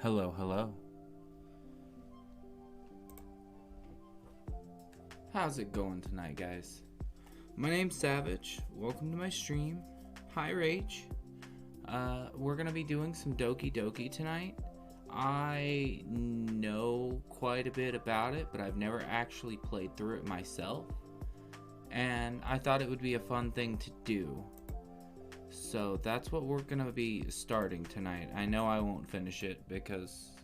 Hello, hello. How's it going tonight, guys? My name's Savage. Welcome to my stream. Hi, Rach. We're gonna be doing some Doki Doki tonight. I know quite a bit about it, but I've never actually played through it myself. And I thought it would be a fun thing to do. So that's what we're gonna be starting tonight. I know I won't finish it because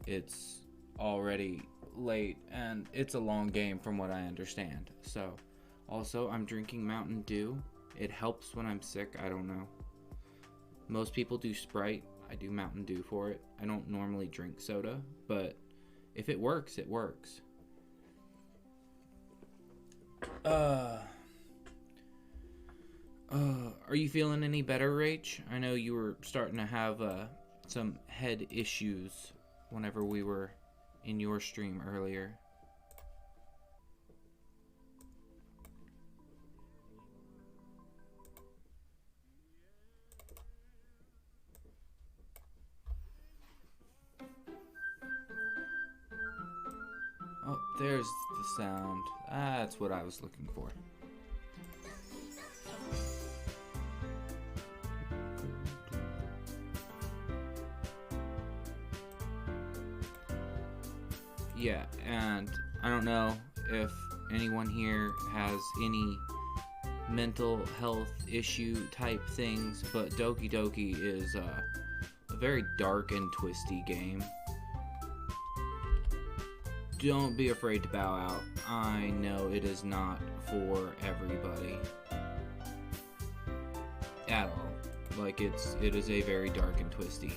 it's already late and it's a long game from what I understand. So also I'm drinking Mountain Dew. It helps when I'm sick. I don't know. Most people do Sprite. I do Mountain Dew for it. I don't normally drink soda, but if it works, it works. Are you feeling any better, Rach? I know you were starting to have some head issues whenever we were in your stream earlier. Oh, there's the sound. That's what I was looking for. Yeah, and I don't know if anyone here has any mental health issue type things, but Doki Doki is a very dark and twisty game. Don't be afraid to bow out. I know it is not for everybody at all. Like it is a very dark and twisty.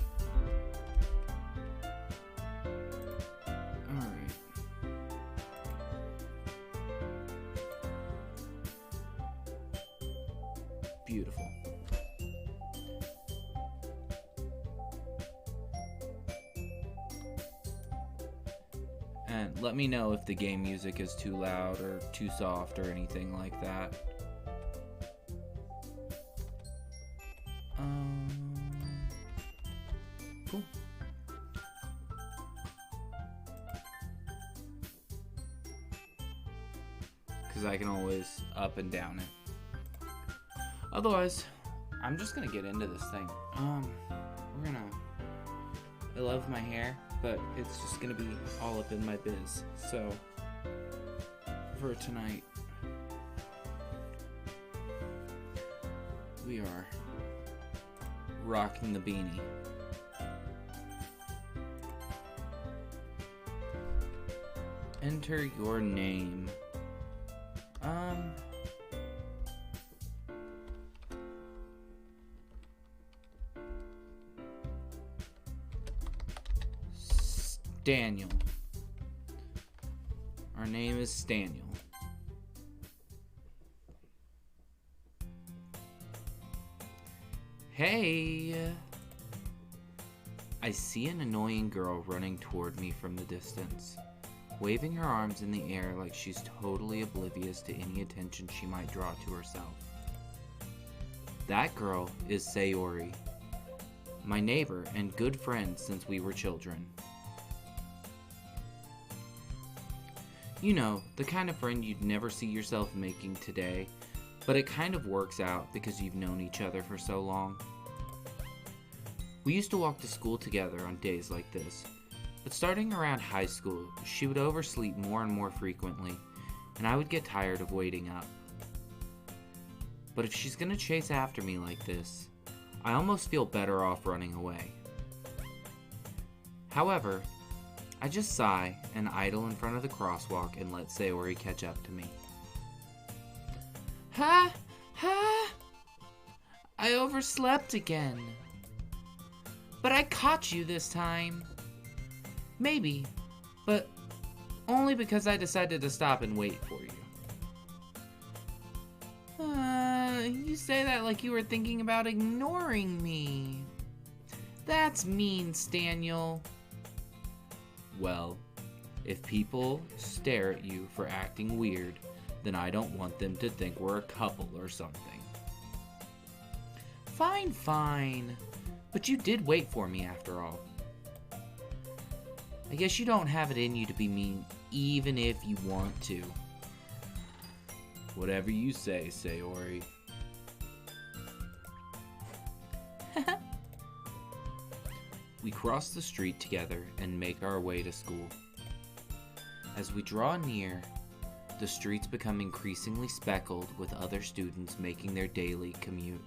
Beautiful. And let me know if the game music is too loud or too soft or anything like that. Cool. Because I can always up and down it. Otherwise, I'm just gonna get into this thing. I love my hair, but it's just gonna be all up in my biz. So, for tonight, we are rocking the beanie. Enter your name. Daniel. Our name is Daniel. Hey! I see an annoying girl running toward me from the distance, waving her arms in the air like she's totally oblivious to any attention she might draw to herself. That girl is Sayori, my neighbor and good friend since we were children. You know, the kind of friend you'd never see yourself making today, but it kind of works out because you've known each other for so long. We used to walk to school together on days like this, but starting around high school, she would oversleep more and more frequently, and I would get tired of waiting up. But if she's gonna chase after me like this, I almost feel better off running away. However, I just sigh and idle in front of the crosswalk and let Sayori catch up to me. Ha! Ha! I overslept again. But I caught you this time. Maybe, but only because I decided to stop and wait for you. You say that like you were thinking about ignoring me. That's mean, Daniel. Well, if people stare at you for acting weird, then I don't want them to think we're a couple or something. Fine, fine. But you did wait for me after all. I guess you don't have it in you to be mean, even if you want to. Whatever you say, Sayori. We cross the street together and make our way to school. As we draw near, the streets become increasingly speckled with other students making their daily commute.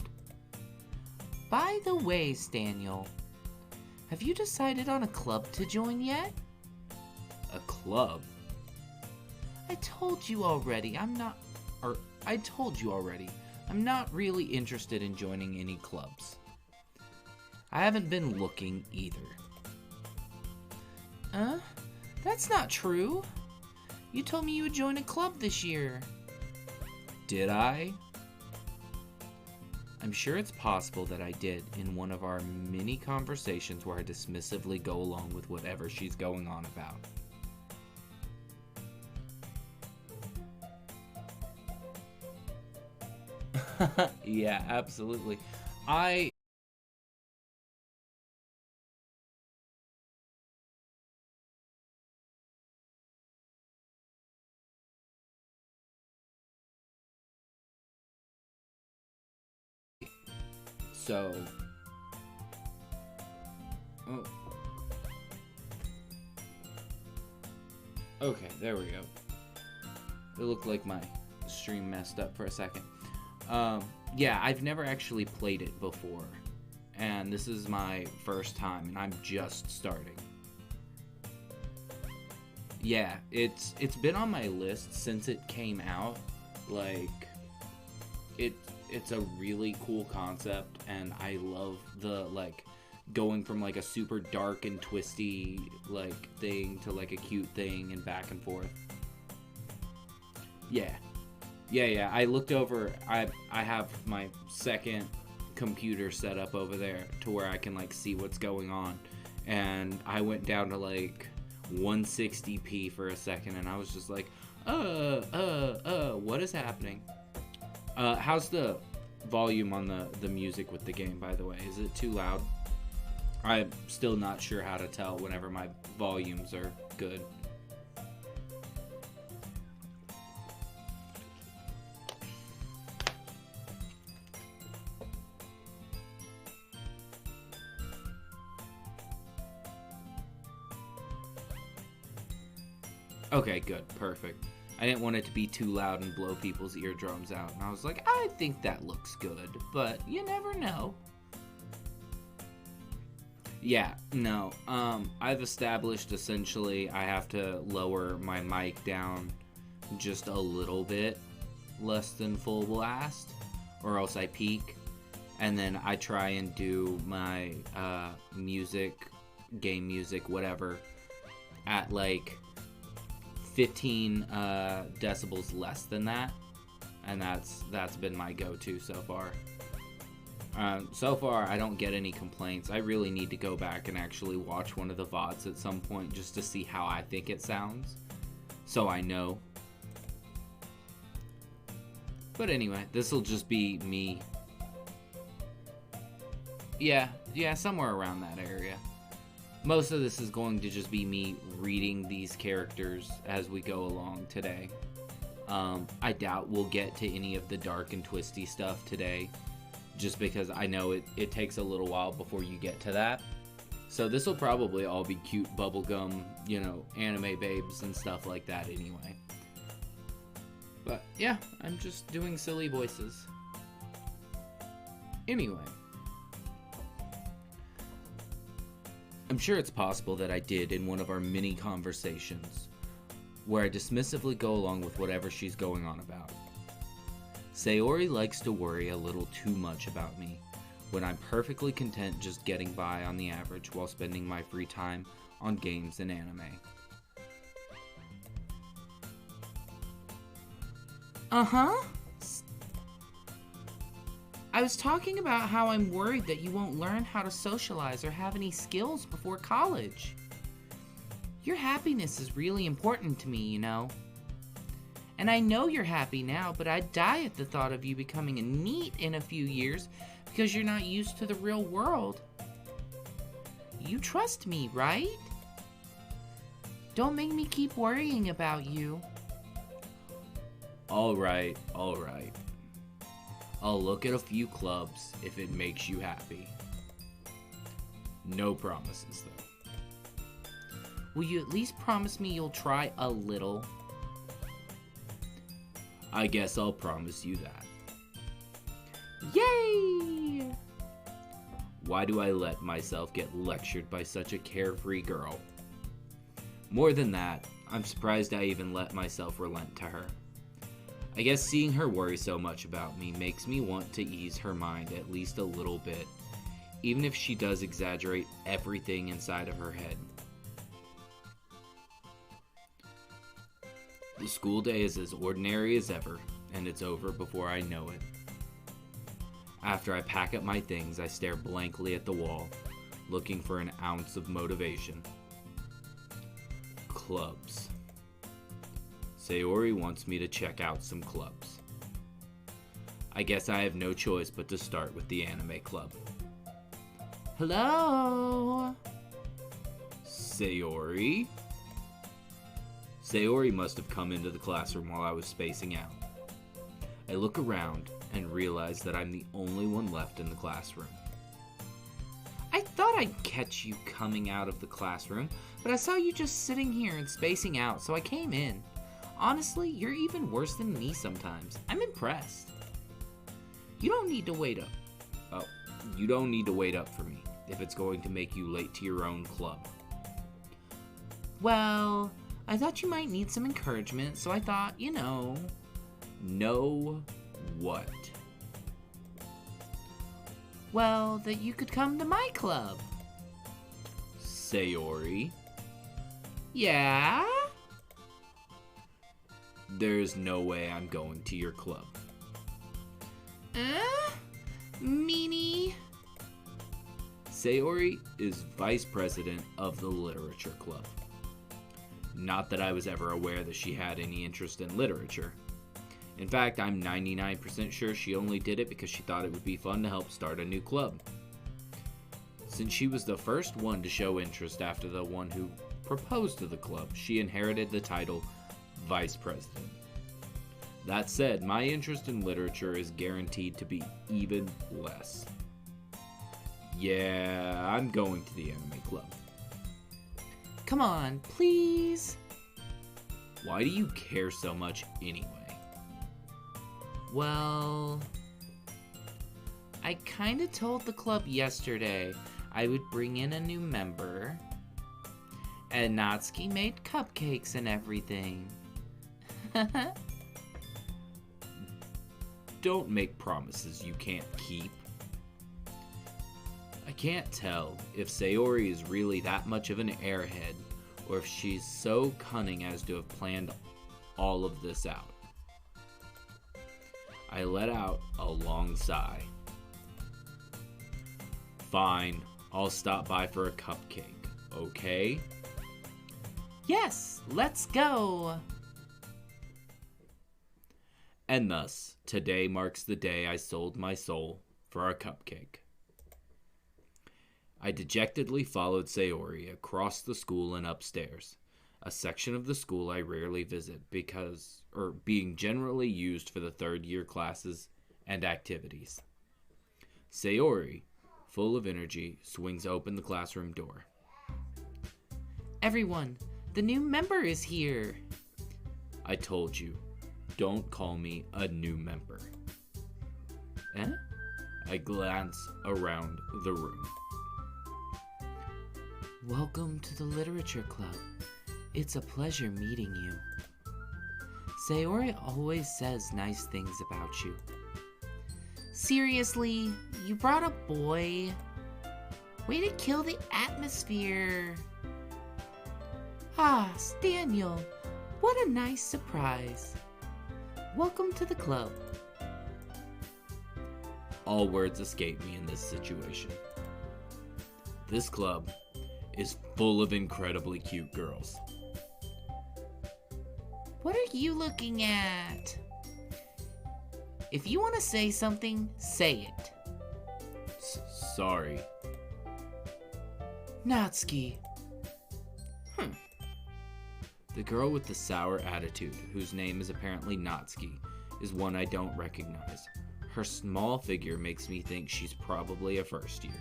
By the way, Daniel, have you decided on a club to join yet? A club? I told you already, I'm not really interested in joining any clubs. I haven't been looking either. That's not true. You told me you would join a club this year. Did I? I'm sure it's possible that I did in one of our many conversations where I dismissively go along with whatever she's going on about. Yeah, absolutely. So, oh. Okay, there we go. It looked like my stream messed up for a second. Yeah, I've never actually played it before, and this is my first time, and I'm just starting. Yeah, it's been on my list since it came out. Like, it's a really cool concept, and I love the, like, going from, like, a super dark and twisty, like, thing to, like, a cute thing and back and forth. Yeah. I looked over, I have my second computer set up over there to where I can, like, see what's going on, and I went down to, like, 160p for a second, and I was just like, what is happening? How's the volume on the music with the game, by the way? Is it too loud? I'm still not sure how to tell whenever my volumes are good. Okay, good, perfect. I didn't want it to be too loud and blow people's eardrums out, and I was like, I think that looks good, but you never know. Yeah, no, I've established essentially I have to lower my mic down just a little bit, less than full blast, or else I peak, and then I try and do my music, game music, whatever, at like 15 decibels less than that, and that's been my go-to so far. So far, I don't get any complaints. I really need to go back and actually watch one of the VODs at some point just to see how I think it sounds, so I know. But anyway, this will just be me. Yeah, somewhere around that area. Most of this is going to just be me reading these characters as we go along today. I doubt we'll get to any of the dark and twisty stuff today, just because I know it takes a little while before you get to that. So this will probably all be cute bubblegum, you know, anime babes and stuff like that anyway. But yeah, I'm just doing silly voices. Anyway. I'm sure it's possible that I did in one of our many conversations, where I dismissively go along with whatever she's going on about. Sayori likes to worry a little too much about me, when I'm perfectly content just getting by on the average while spending my free time on games and anime. Uh-huh. I was talking about how I'm worried that you won't learn how to socialize or have any skills before college. Your happiness is really important to me, you know. And I know you're happy now, but I'd die at the thought of you becoming a NEET in a few years because you're not used to the real world. You trust me, right? Don't make me keep worrying about you. Alright. I'll look at a few clubs if it makes you happy. No promises, though. Will you at least promise me you'll try a little? I guess I'll promise you that. Yay! Why do I let myself get lectured by such a carefree girl? More than that, I'm surprised I even let myself relent to her. I guess seeing her worry so much about me makes me want to ease her mind at least a little bit, even if she does exaggerate everything inside of her head. The school day is as ordinary as ever, and it's over before I know it. After I pack up my things, I stare blankly at the wall, looking for an ounce of motivation. Clubs. Sayori wants me to check out some clubs. I guess I have no choice but to start with the anime club. Hello? Sayori? Sayori must have come into the classroom while I was spacing out. I look around and realize that I'm the only one left in the classroom. I thought I'd catch you coming out of the classroom, but I saw you just sitting here and spacing out, so I came in. Honestly, you're even worse than me sometimes. I'm impressed. You don't need to wait up. Oh, you don't need to wait up for me if it's going to make you late to your own club. Well, I thought you might need some encouragement, so I thought, Know what? Well, that you could come to my club. Sayori? Yeah? There's no way I'm going to your club. Meanie? Sayori is vice president of the literature club. Not that I was ever aware that she had any interest in literature. In fact, I'm 99% sure she only did it because she thought it would be fun to help start a new club. Since she was the first one to show interest after the one who proposed to the club, she inherited the title Vice President. That said, my interest in literature is guaranteed to be even less. Yeah, I'm going to the anime club. Come on, please. Why do you care so much anyway? Well, I kinda told the club yesterday I would bring in a new member. And Natsuki made cupcakes and everything. Don't make promises you can't keep. I can't tell if Sayori is really that much of an airhead, or if she's so cunning as to have planned all of this out. I let out a long sigh. Fine, I'll stop by for a cupcake, okay? Yes, let's go! And thus, today marks the day I sold my soul for a cupcake. I dejectedly followed Sayori across the school and upstairs, a section of the school I rarely visit being generally used for the third-year classes and activities. Sayori, full of energy, swings open the classroom door. Everyone, the new member is here! I told you, don't call me a new member. I glance around the room. Welcome to the Literature Club. It's a pleasure meeting you. Sayori always says nice things about you. Seriously, you brought a boy? Way to kill the atmosphere. Ah, Daniel, what a nice surprise. Welcome to the club. All words escape me in this situation. This club is full of incredibly cute girls. What are you looking at? If you want to say something, say it. Sorry. Natsuki. The girl with the sour attitude, whose name is apparently Natsuki, is one I don't recognize. Her small figure makes me think she's probably a first year.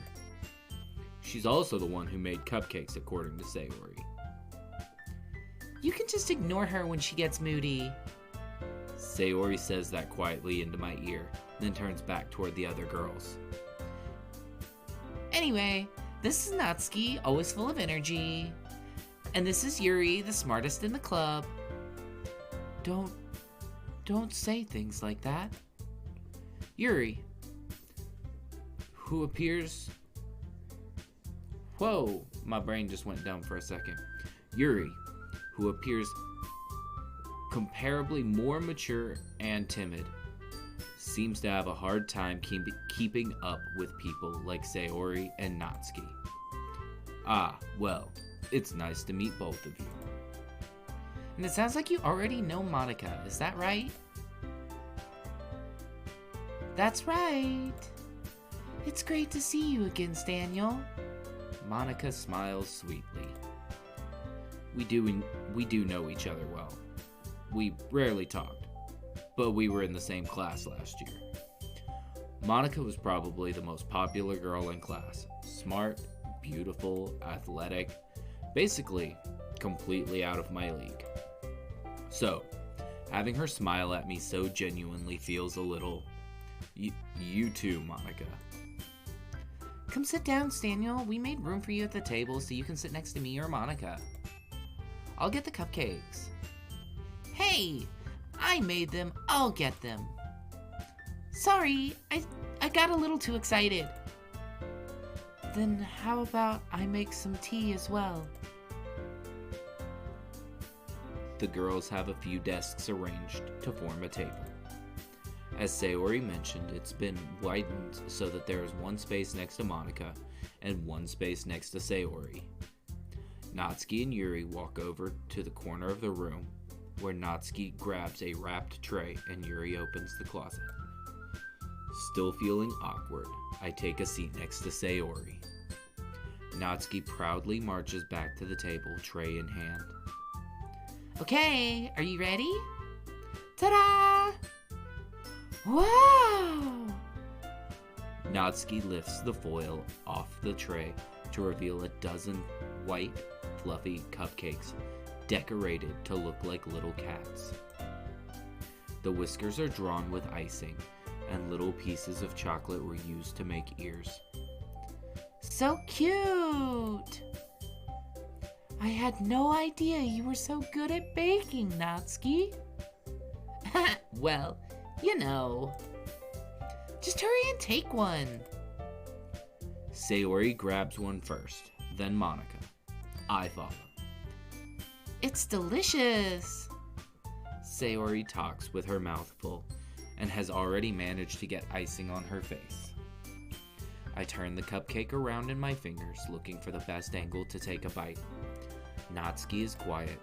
She's also the one who made cupcakes, according to Sayori. You can just ignore her when she gets moody. Sayori says that quietly into my ear, then turns back toward the other girls. Anyway, this is Natsuki, always full of energy. And this is Yuri, the smartest in the club. Don't say things like that. Yuri, who appears... Whoa, my brain just went dumb for a second. Yuri, who appears comparably more mature and timid, seems to have a hard time keeping up with people like Sayori and Natsuki. Ah, well, it's nice to meet both of you. And it sounds like you already know Monica, is that right? That's right. It's great to see you again, Daniel. Monica smiles sweetly. We do know each other well. We rarely talked, but we were in the same class last year. Monica was probably the most popular girl in class. Smart, beautiful, athletic, basically completely out of my league. So, having her smile at me so genuinely feels a little... You too, Monica. Come sit down, Daniel. We made room for you at the table so you can sit next to me or Monica. I'll get the cupcakes. Hey, I made them. I'll get them. Sorry, I got a little too excited. Then how about I make some tea as well? The girls have a few desks arranged to form a table. As Sayori mentioned, it's been widened so that there is one space next to Monica and one space next to Sayori. Natsuki and Yuri walk over to the corner of the room where Natsuki grabs a wrapped tray and Yuri opens the closet. Still feeling awkward, I take a seat next to Sayori. Natsuki proudly marches back to the table, tray in hand. Okay, are you ready? Ta-da! Wow! Natsuki lifts the foil off the tray to reveal a dozen white, fluffy cupcakes decorated to look like little cats. The whiskers are drawn with icing, and little pieces of chocolate were used to make ears. So cute! I had no idea you were so good at baking, Natsuki. Well, you know. Just hurry and take one. Sayori grabs one first, then Monica. I follow. It's delicious. Sayori talks with her mouth full and has already managed to get icing on her face. I turn the cupcake around in my fingers, looking for the best angle to take a bite. Natsuki is quiet.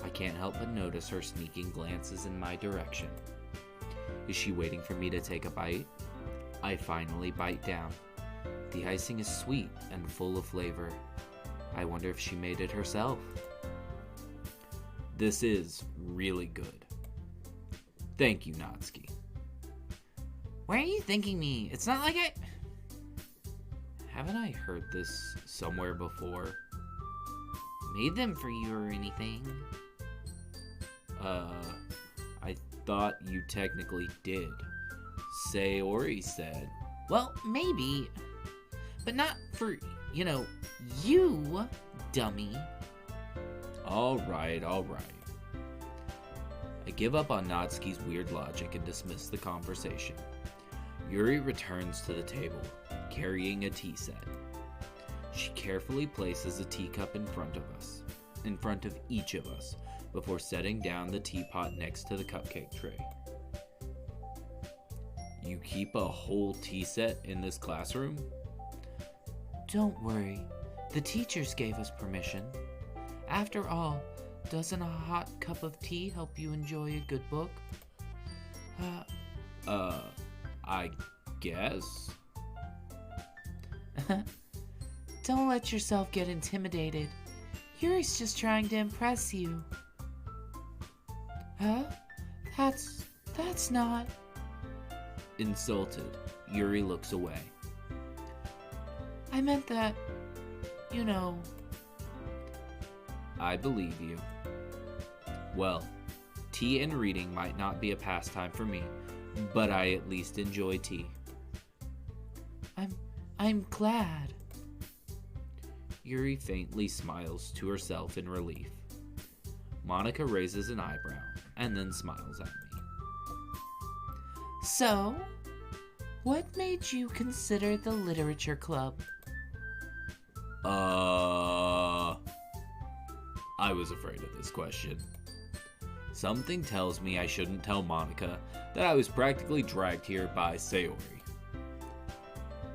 I can't help but notice her sneaking glances in my direction. Is she waiting for me to take a bite? I finally bite down. The icing is sweet and full of flavor. I wonder if she made it herself. This is really good. Thank you, Natsuki. Why are you thanking me? It's not like Haven't I heard this somewhere before? made them for you or anything. I thought you technically did. Sayori said. Well, maybe. But not for, you, dummy. Alright. I give up on Natsuki's weird logic and dismiss the conversation. Yuri returns to the table, carrying a tea set. She carefully places a teacup in front of each of us, before setting down the teapot next to the cupcake tray. You keep a whole tea set in this classroom? Don't worry, the teachers gave us permission. After all, doesn't a hot cup of tea help you enjoy a good book? I guess? Don't let yourself get intimidated. Yuri's just trying to impress you. Huh? That's not... Insulted, Yuri looks away. I meant that, you know... I believe you. Well, tea and reading might not be a pastime for me, but I at least enjoy tea. I'm glad. Yuri faintly smiles to herself in relief. Monica raises an eyebrow and then smiles at me. So, what made you consider the literature club? I was afraid of this question. Something tells me I shouldn't tell Monica that I was practically dragged here by Sayori.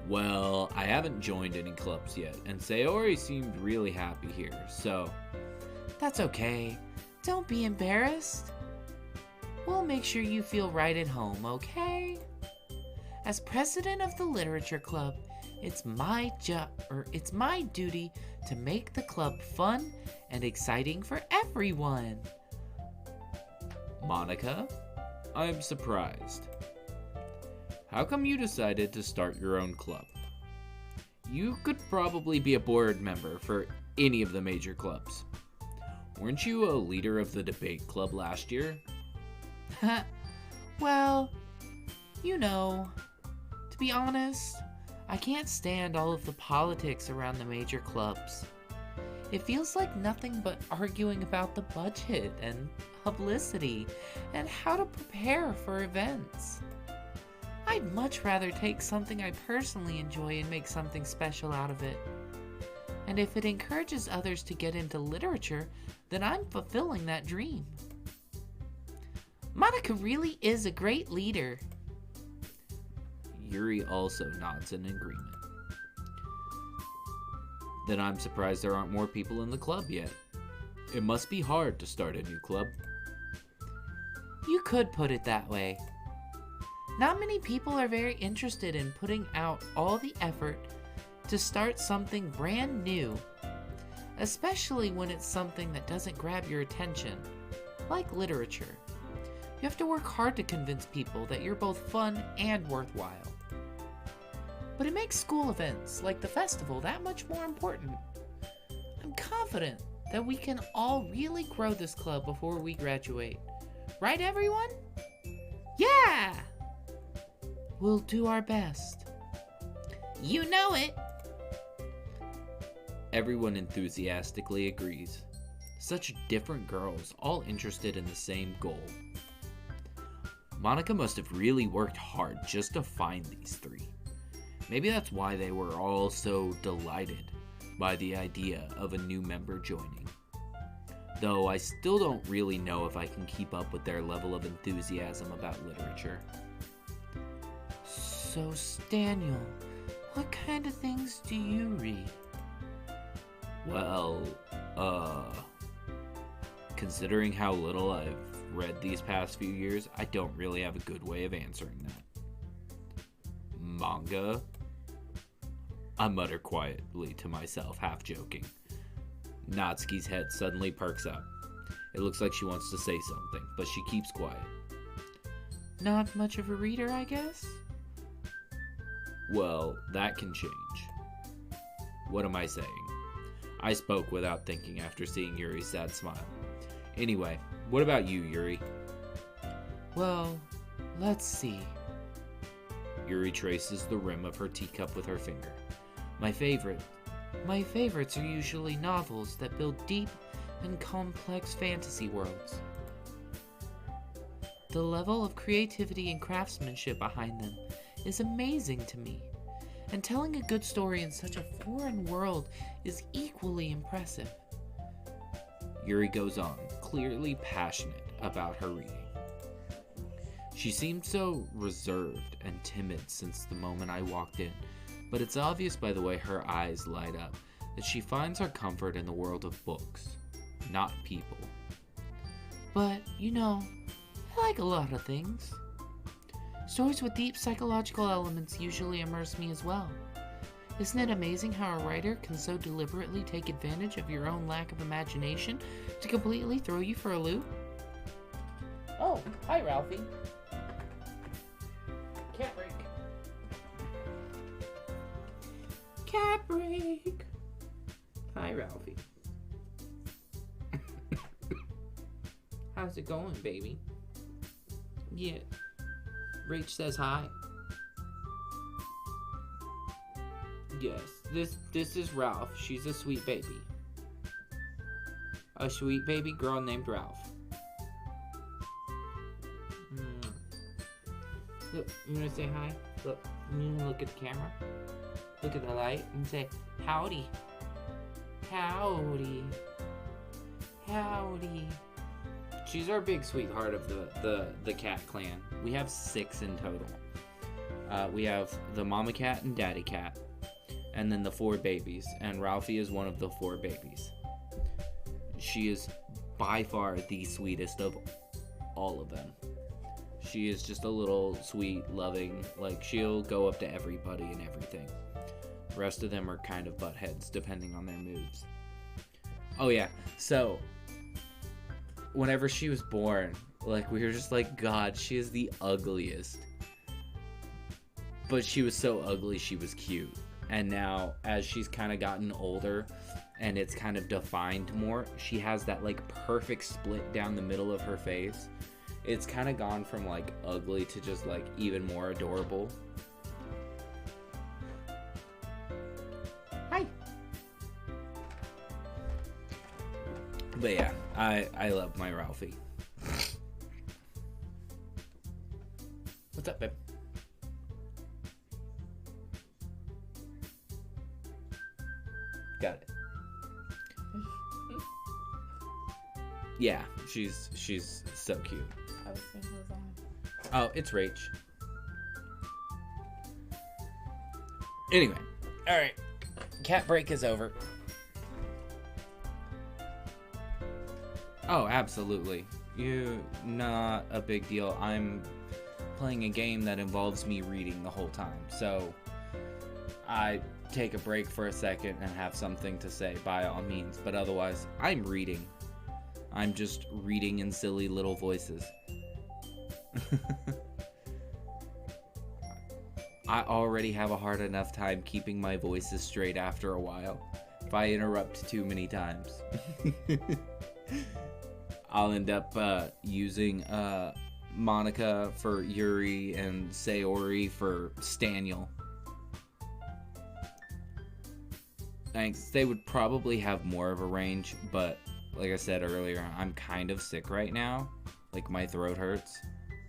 Well, I haven't joined any clubs yet, and Sayori seemed really happy here, so... That's okay. Don't be embarrassed. We'll make sure you feel right at home, okay? As president of the literature club, it's my duty to make the club fun and exciting for everyone. Monica, I'm surprised. How come you decided to start your own club? You could probably be a board member for any of the major clubs. Weren't you a leader of the debate club last year? Well, you know, to be honest, I can't stand all of the politics around the major clubs. It feels like nothing but arguing about the budget and publicity and how to prepare for events. I'd much rather take something I personally enjoy and make something special out of it. And if it encourages others to get into literature, then I'm fulfilling that dream. Monica really is a great leader. Yuri also nods in agreement. Then I'm surprised there aren't more people in the club yet. It must be hard to start a new club. You could put it that way. Not many people are very interested in putting out all the effort to start something brand new, especially when it's something that doesn't grab your attention, like literature. You have to work hard to convince people that you're both fun and worthwhile. But it makes school events, like the festival, that much more important. I'm confident that we can all really grow this club before we graduate. Right, everyone? Yeah! We'll do our best. You know it! Everyone enthusiastically agrees. Such different girls, all interested in the same goal. Monica must have really worked hard just to find these three. Maybe that's why they were all so delighted by the idea of a new member joining. Though I still don't really know if I can keep up with their level of enthusiasm about literature. So, Daniel, what kind of things do you read? Well, considering how little I've read these past few years, I don't really have a good way of answering that. Manga? I mutter quietly to myself, half joking. Natsuki's head suddenly perks up. It looks like she wants to say something, but she keeps quiet. Not much of a reader, I guess? Well, that can change. What am I saying? I spoke without thinking after seeing Yuri's sad smile. Anyway, what about you, Yuri? Well, let's see. Yuri traces the rim of her teacup with her finger. My favorites are usually novels that build deep and complex fantasy worlds. The level of creativity and craftsmanship behind them is amazing to me, and telling a good story in such a foreign world is equally impressive. Yuri goes on, clearly passionate about her reading. She seemed so reserved and timid since the moment I walked in, but it's obvious by the way her eyes light up that she finds her comfort in the world of books, not people. But, you know, I like a lot of things. Stories with deep psychological elements usually immerse me as well. Isn't it amazing how a writer can so deliberately take advantage of your own lack of imagination to completely throw you for a loop? Oh, hi, Ralphie. Cat break. Cat break. Hi, Ralphie. How's it going, baby? Yeah. Rach says hi. Yes, this is Ralph. She's a sweet baby. A sweet baby girl named Ralph. Look, you wanna say hi? Look, you wanna look at the camera? Look at the light and say, howdy. Howdy. Howdy. She's our big sweetheart of the cat clan. We have 6 in total. We have the mama cat and daddy cat, and then the 4 babies, and Ralphie is one of the 4 babies. She is by far the sweetest of all of them. She is just a little sweet, loving, like she'll go up to everybody and everything. The rest of them are kind of butt heads depending on their moods. Oh yeah, so whenever she was born, like we were just like, God, she is the ugliest. But she was so ugly, she was cute. And now, as she's kind of gotten older and it's kind of defined more, she has that like perfect split down the middle of her face. It's kind of gone from like ugly to just like even more adorable. Hi. But yeah, I love my Ralphie. What's up, babe? Got it. Yeah, she's so cute. I was thinking it was on. Oh, it's Rach. Anyway, alright. Cat break is over. Oh, absolutely. Not a big deal. I'm playing a game that involves me reading the whole time. So, I take a break for a second and have something to say by all means. But otherwise, I'm reading. I'm just reading in silly little voices. I already have a hard enough time keeping my voices straight after a while. If I interrupt too many times. I'll end up using Monica for Yuri and Sayori for Staniel. Thanks. They would probably have more of a range, but like I said earlier, I'm kind of sick right now. Like, my throat hurts.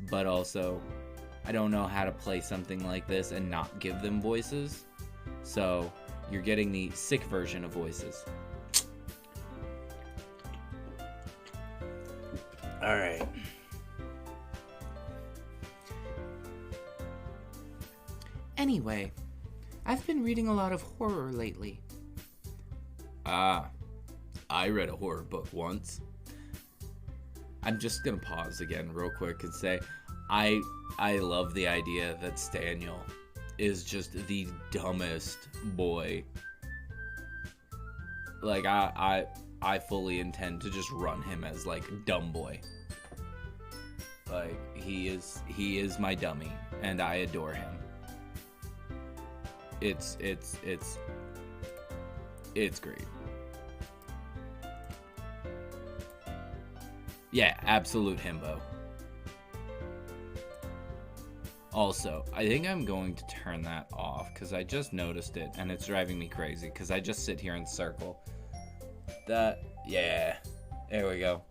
But also, I don't know how to play something like this and not give them voices. So, you're getting the sick version of voices. Alright. Anyway, I've been reading a lot of horror lately. I read a horror book once. I'm just gonna pause again real quick and say, I love the idea that Staniel is just the dumbest boy. Like, I fully intend to just run him as, like, dumb boy. Like, he is my dummy, and I adore him. It's great. Yeah, absolute himbo. Also, I think I'm going to turn that off because I just noticed it and it's driving me crazy because I just sit here and circle. Yeah, there we go.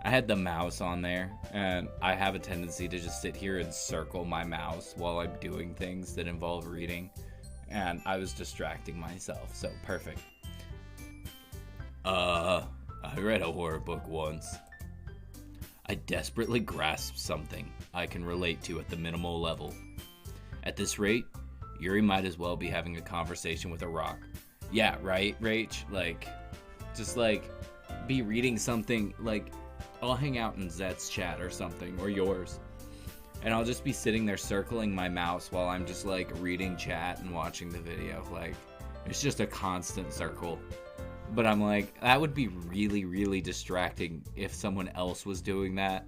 I had the mouse on there and I have a tendency to just sit here and circle my mouse while I'm doing things that involve reading, and I was distracting myself, so perfect. I read a horror book once. I desperately grasped something I can relate to at the minimal level. At this rate, Yuri might as well be having a conversation with a rock. Yeah, right, Rach? Like, just like, be reading something, like, I'll hang out in Zet's chat or something, or yours. And I'll just be sitting there circling my mouse while I'm just, like, reading chat and watching the video. Like, it's just a constant circle. But I'm like, that would be really, really distracting if someone else was doing that.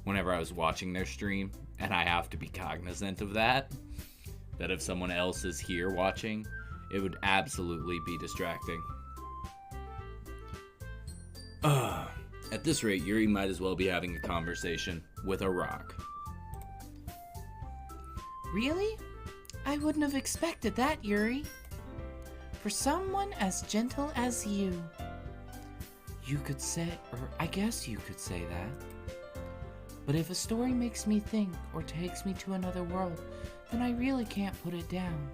whenever I was watching their stream, and I have to be cognizant of that if someone else is here watching, it would absolutely be distracting. At this rate, Yuri might as well be having a conversation with a rock. Really? I wouldn't have expected that, Yuri. For someone as gentle as you. You could say, or I guess you could say that. But if a story makes me think or takes me to another world, then I really can't put it down.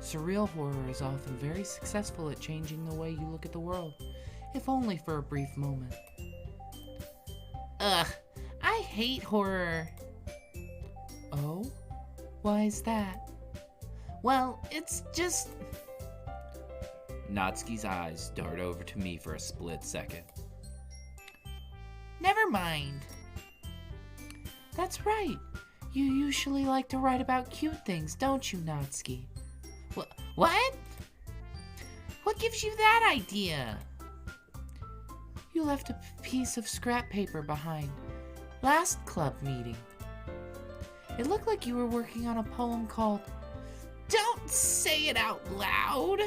Surreal horror is often very successful at changing the way you look at the world, if only for a brief moment. Ugh, I hate horror. Oh? Why is that? Well, it's just... Natsuki's eyes dart over to me for a split second. Never mind. That's right. You usually like to write about cute things, don't you, Natsuki? What? What gives you that idea? You left a piece of scrap paper behind. Last club meeting. It looked like you were working on a poem called Don't Say It Out Loud!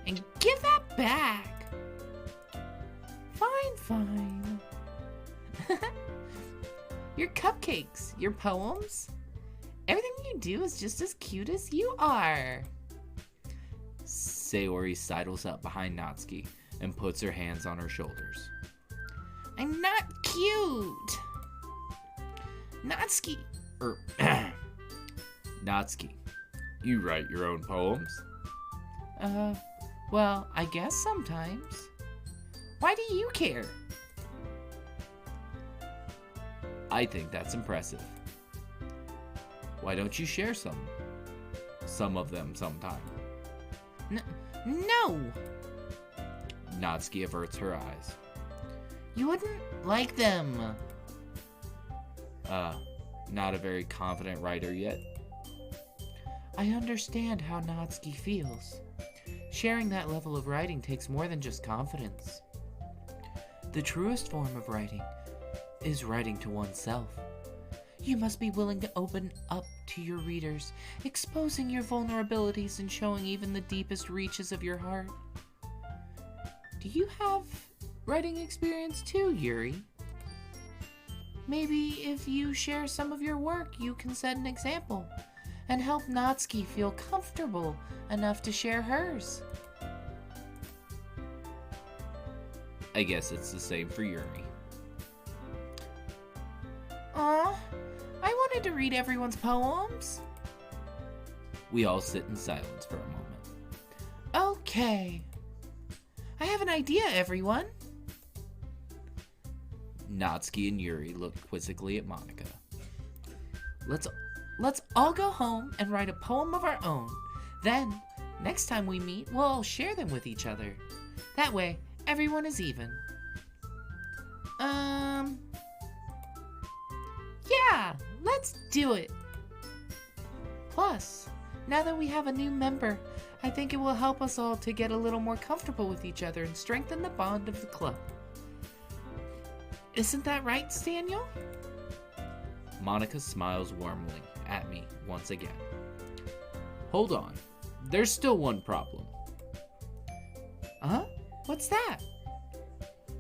And give that back! Fine. Your cupcakes, your poems, everything you do is just as cute as you are. Sayori sidles up behind Natsuki and puts her hands on her shoulders. I'm not cute! Natsuki! Natsuki, you write your own poems? Well, I guess sometimes. Why do you care? I think that's impressive. Why don't you share some of them sometime? No! Natsuki averts her eyes. You wouldn't like them. Not a very confident writer yet. I understand how Natsuki feels. Sharing that level of writing takes more than just confidence. The truest form of writing is writing to oneself. You must be willing to open up to your readers, exposing your vulnerabilities and showing even the deepest reaches of your heart. Do you have writing experience too, Yuri? Maybe if you share some of your work, you can set an example and help Natsuki feel comfortable enough to share hers. I guess it's the same for Yuri. Aw, I wanted to read everyone's poems. We all sit in silence for a moment. Okay. I have an idea, everyone. Natsuki and Yuri look quizzically at Monica. Let's all go home and write a poem of our own. Then, next time we meet, we'll all share them with each other. That way, everyone is even. Yeah, let's do it. Plus, now that we have a new member, I think it will help us all to get a little more comfortable with each other and strengthen the bond of the club. Isn't that right, Staniel? Monica smiles warmly at me once again. Hold on. There's still one problem. Huh? What's that?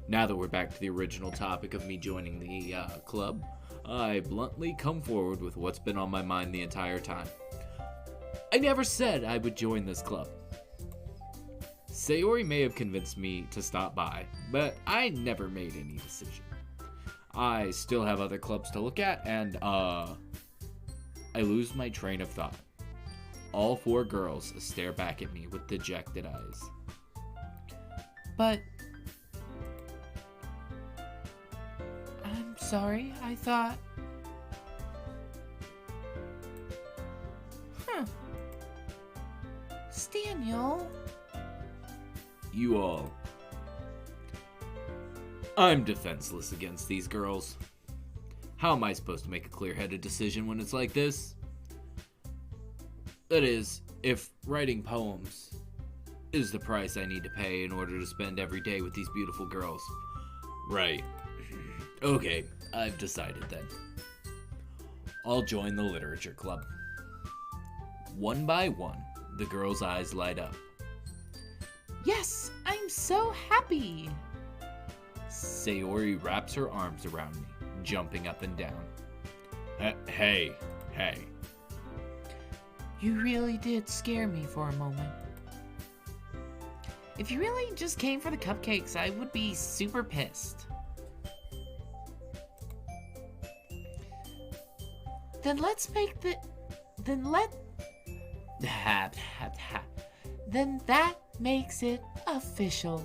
Now that we're back to the original topic of me joining the club, I bluntly come forward with what's been on my mind the entire time. I never said I would join this club. Sayori may have convinced me to stop by, but I never made any decision. I still have other clubs to look at, and I lose my train of thought. All four girls stare back at me with dejected eyes. But... I'm sorry, I thought... Staniel... You all... I'm defenseless against these girls. How am I supposed to make a clear-headed decision when it's like this? That is, if writing poems is the price I need to pay in order to spend every day with these beautiful girls. Right. Okay, I've decided then. I'll join the literature club. One by one, the girls' eyes light up. Yes, I'm so happy. Sayori wraps her arms around me, jumping up and down. Hey. You really did scare me for a moment. If you really just came for the cupcakes, I would be super pissed. Then that makes it official.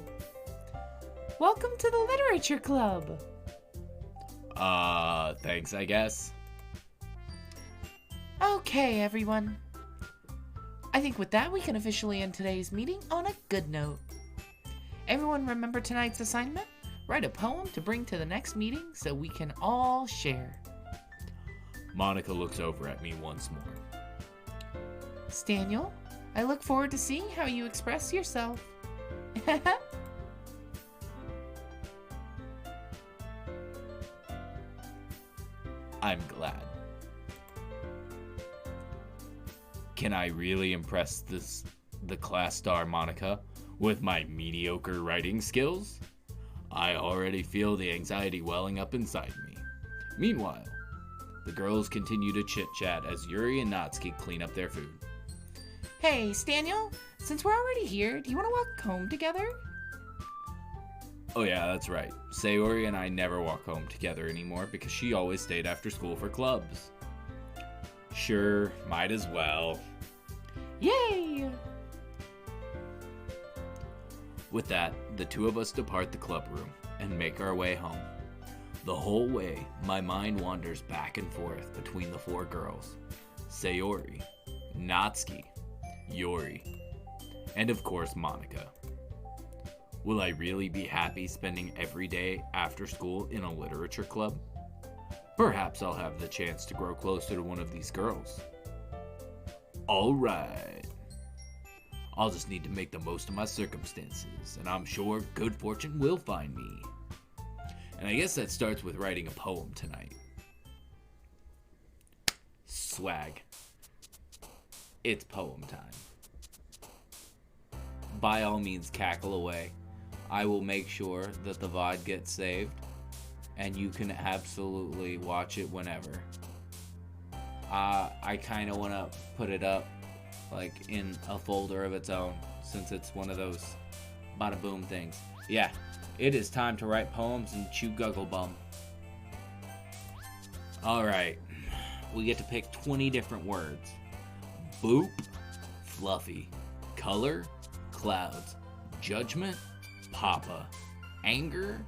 Welcome to the literature club. Thanks, I guess. Okay, everyone. I think with that, we can officially end today's meeting on a good note. Everyone remember tonight's assignment? Write a poem to bring to the next meeting so we can all share. Monica looks over at me once more. Staniel, I look forward to seeing how you express yourself. I'm glad. Can I really impress the class star Monica with my mediocre writing skills? I already feel the anxiety welling up inside me. Meanwhile, the girls continue to chit-chat as Yuri and Natsuki clean up their food. Hey, Staniel, since we're already here, do you want to walk home together? Oh yeah, that's right. Sayori and I never walk home together anymore because she always stayed after school for clubs. Sure, might as well. Yay! With that, the two of us depart the club room and make our way home. The whole way, my mind wanders back and forth between the four girls. Sayori, Natsuki, Yuri, and of course Monica. Will I really be happy spending every day after school in a literature club? Perhaps I'll have the chance to grow closer to one of these girls. Alright. I'll just need to make the most of my circumstances, and I'm sure good fortune will find me. And I guess that starts with writing a poem tonight. Swag. It's poem time. By all means, cackle away. I will make sure that the VOD gets saved, and you can absolutely watch it whenever. I kind of want to put it up like in a folder of its own, since it's one of those bada boom things. Yeah, it is time to write poems and chew guggle bum. Alright, we get to pick 20 different words. Boop, fluffy, color, clouds, judgment, papa, anger,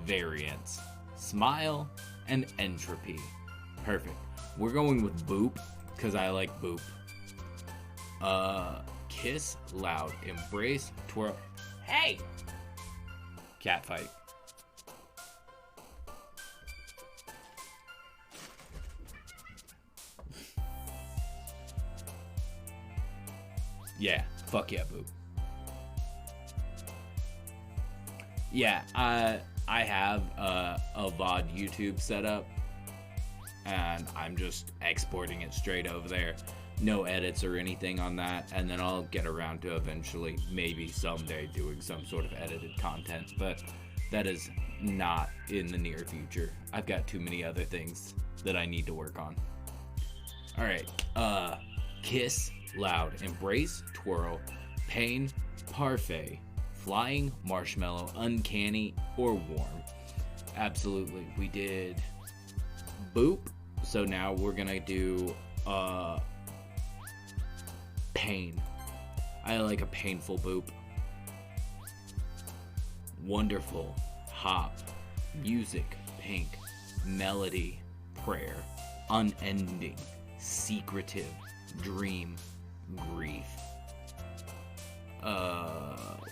variance, smile, and entropy. Perfect. We're going with boop, because I like boop. Kiss, loud, embrace, twirl. Hey! Cat fight. Yeah, fuck yeah, boop. Yeah, I have a VOD YouTube set up, and I'm just exporting it straight over there. No edits or anything on that, and then I'll get around to eventually, maybe someday, doing some sort of edited content, but that is not in the near future. I've got too many other things that I need to work on. Alright, kiss, loud, embrace, twirl, pain, parfait, flying, marshmallow, uncanny, or warm. Absolutely. We did boop, so now we're gonna do pain. I like a painful boop. Wonderful, hop, music, pink, melody, prayer, unending, secretive, dream, grief.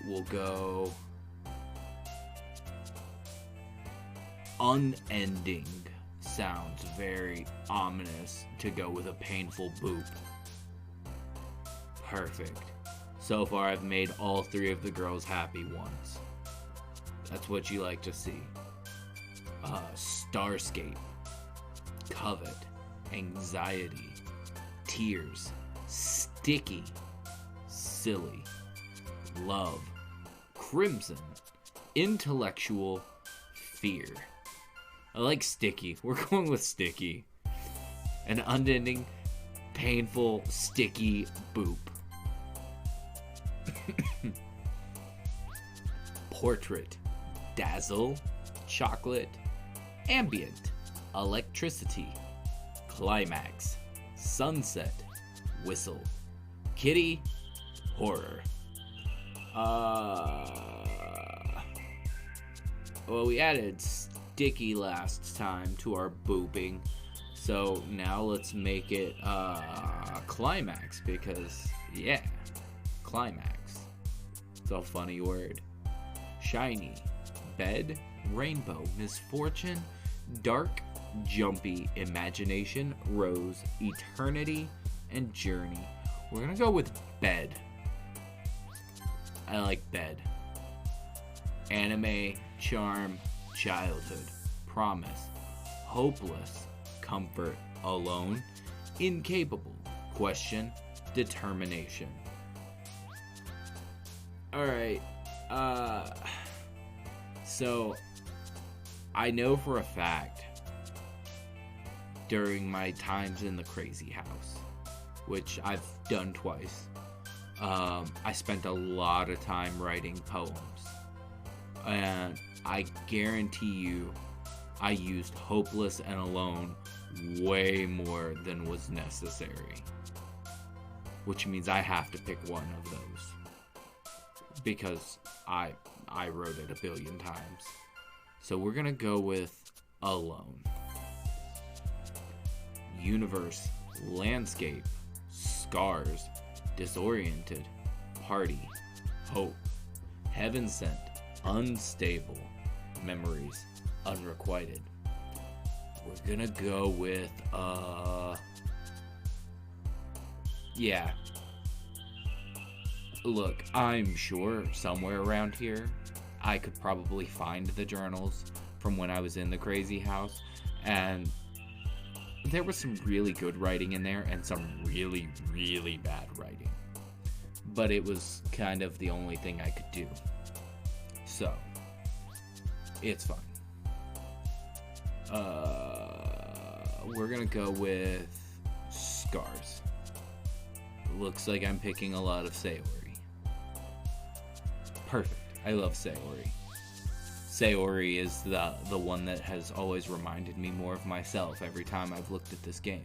We'll go unending. Sounds very ominous to go with a painful boop. Perfect. So far I've made all three of the girls happy once. That's what you like to see. Starscape, Covet, Anxiety, Tears, Sticky, Silly, Love, Crimson, Intellectual, Fear. I like Sticky. We're going with Sticky. An unending, painful, sticky boop. Portrait, Dazzle, Chocolate, Ambient, Electricity, Climax, Sunset, Whistle, Kitty, Horror. Well, we added Sticky last time to our booping, so now let's make it Climax, because yeah, Climax. It's a funny word. Shiny, Bed, Rainbow, Misfortune, Dark, Jumpy, Imagination, Rose, Eternity, and Journey. We're gonna go with Bed. I like Bed. Anime, Charm, Childhood, Promise, Hopeless, Comfort, Alone, Incapable, Question, Determination. Alright, so I know for a fact during my times in the crazy house, which I've done twice, I spent a lot of time writing poems, and I guarantee you I used Hopeless and Alone way more than was necessary, which means I have to pick one of those because I wrote it a billion times. So we're gonna go with Alone. Universe, Landscape, Scars, Disoriented, Party, Hope, Heaven Sent, Unstable, Memories, Unrequited. We're gonna go with yeah. Look, I'm sure somewhere around here I could probably find the journals from when I was in the crazy house, and there was some really good writing in there and some really, really bad writing. But it was kind of the only thing I could do. So, it's fine. We're gonna go with Scars. Looks like I'm picking a lot of Sayori. Perfect. I love Sayori. Sayori is the one that has always reminded me more of myself every time I've looked at this game.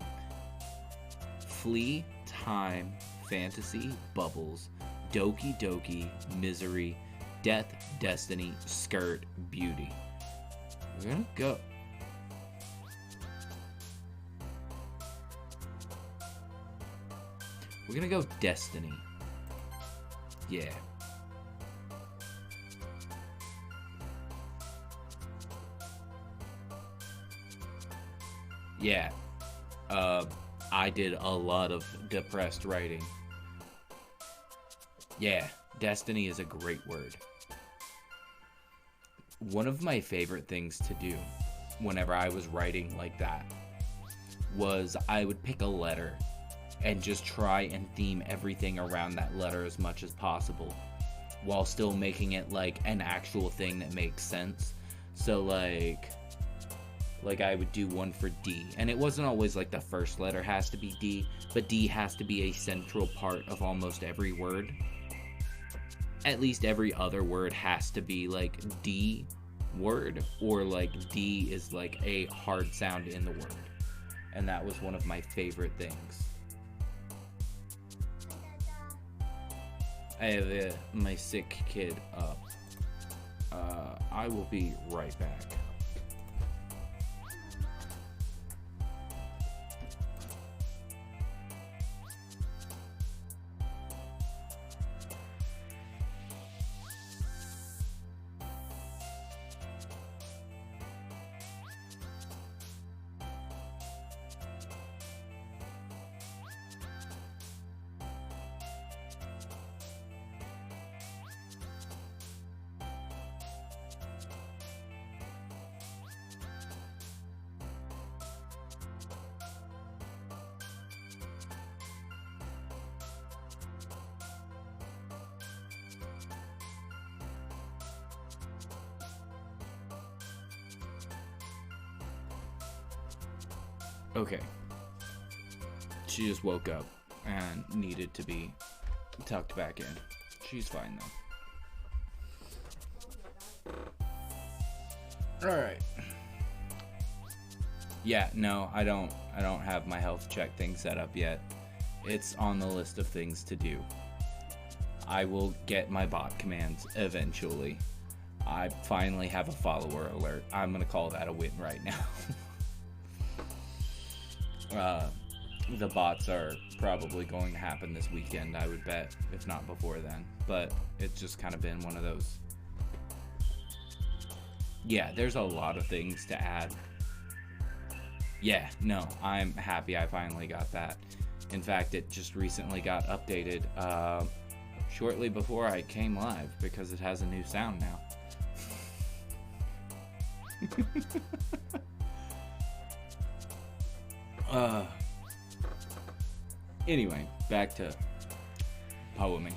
Flee, Time, Fantasy, Bubbles, Doki Doki, Misery, Death, Destiny, Skirt, Beauty. We're gonna go. We're gonna go Destiny. Yeah. Yeah. I did a lot of depressed writing. Yeah, Destiny is a great word. One of my favorite things to do whenever I was writing like that was I would pick a letter and just try and theme everything around that letter as much as possible while still making it like an actual thing that makes sense. So like I would do one for D, and it wasn't always like the first letter has to be D, but D has to be a central part of almost every word. At least every other word has to be like D word, or like D is like a hard sound in the word. And that was one of my favorite things. I have my sick kid up. I will be right back. Okay. She just woke up and needed to be tucked back in. She's fine though. Alright. Yeah, no, I don't have my health check thing set up yet. It's on the list of things to do. I will get my bot commands eventually. I finally have a follower alert. I'm gonna call that a win right now. The bots are probably going to happen this weekend, I would bet, if not before then. But it's just kind of been one of those. Yeah, there's a lot of things to add. Yeah, no, I'm happy I finally got that. In fact, it just recently got updated shortly before I came live because it has a new sound now. Anyway, back to poeming.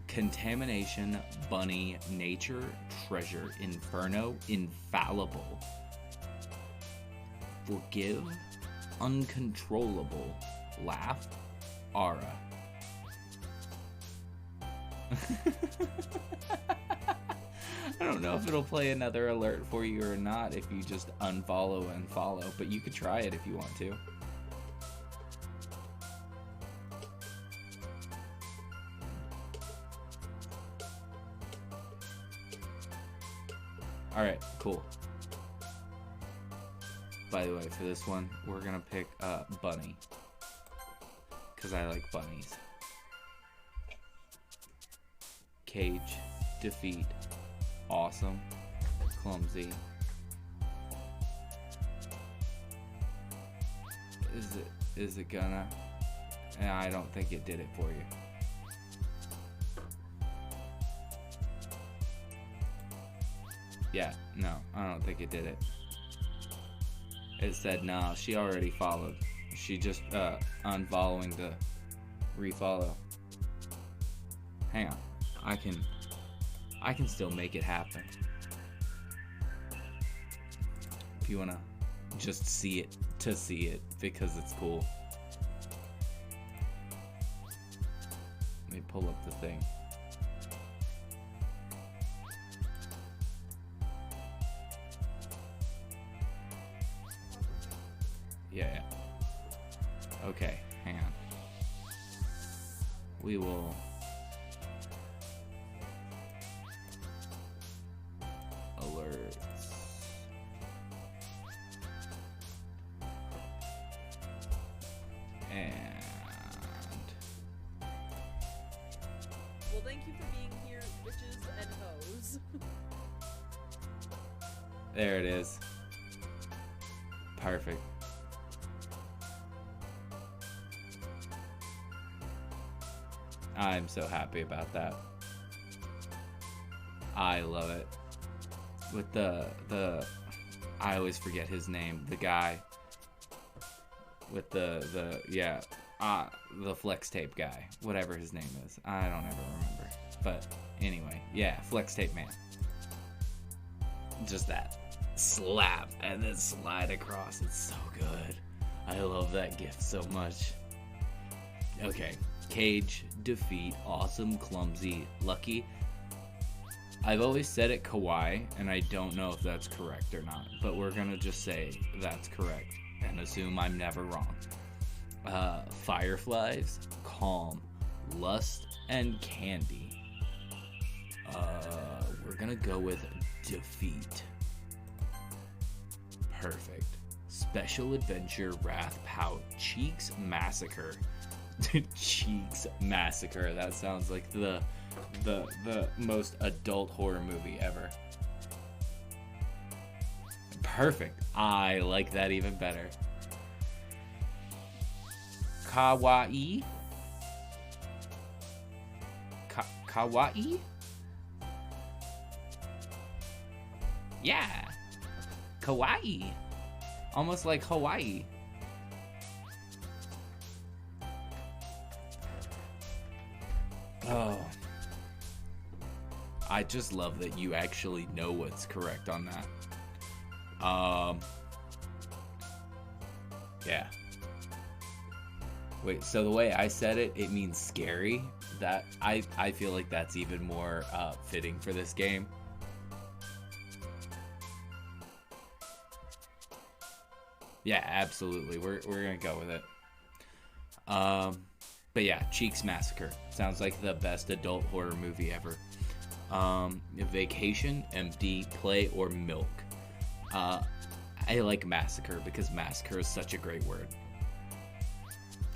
Contamination, bunny, nature, treasure, inferno, infallible. Forgive, uncontrollable, laugh, aura. I don't know if it'll play another alert for you or not if you just unfollow and follow, but you could try it if you want to. Alright, cool. By the way, for this one, we're gonna pick Bunny. Because I like bunnies. Cage, defeat, awesome, clumsy. Is it gonna? I don't think it did it for you. Yeah, no, I don't think it did it. It said no, she already followed. She just unfollowing to refollow. Hang on. I can still make it happen. If you wanna just see it to see it because it's cool. Let me pull up the thing. Yeah. Okay, hang on. We will alerts. And well, thank you for being here, witches and hoes. there it is. Perfect. I'm so happy about that. I love it. With the I always forget his name, the guy with the flex tape guy, whatever his name is. I don't ever remember. But anyway, yeah, flex tape man. Just that slap and then slide across. It's so good. I love that gift so much. Okay. Cage, defeat, awesome, clumsy, lucky. I've always said it kawaii, and I don't know if that's correct or not, but we're gonna just say that's correct and assume I'm never wrong. Fireflies, calm, lust, and candy. We're gonna go with defeat. Perfect. Special adventure, wrath, pout, cheeks, massacre. Cheeks Massacre. That sounds like the most adult horror movie ever. Perfect. I like that even better. Kawaii. Kawaii? Yeah. Kawaii. Almost like Hawaii. Oh, I just love that you actually know what's correct on that. Yeah. Wait, so the way I said it, it means scary. That I feel like that's even more fitting for this game. Yeah, absolutely. We're gonna go with it. But yeah, Cheeks Massacre sounds like the best adult horror movie ever. Vacation, empty, play, or milk. I like massacre because massacre is such a great word.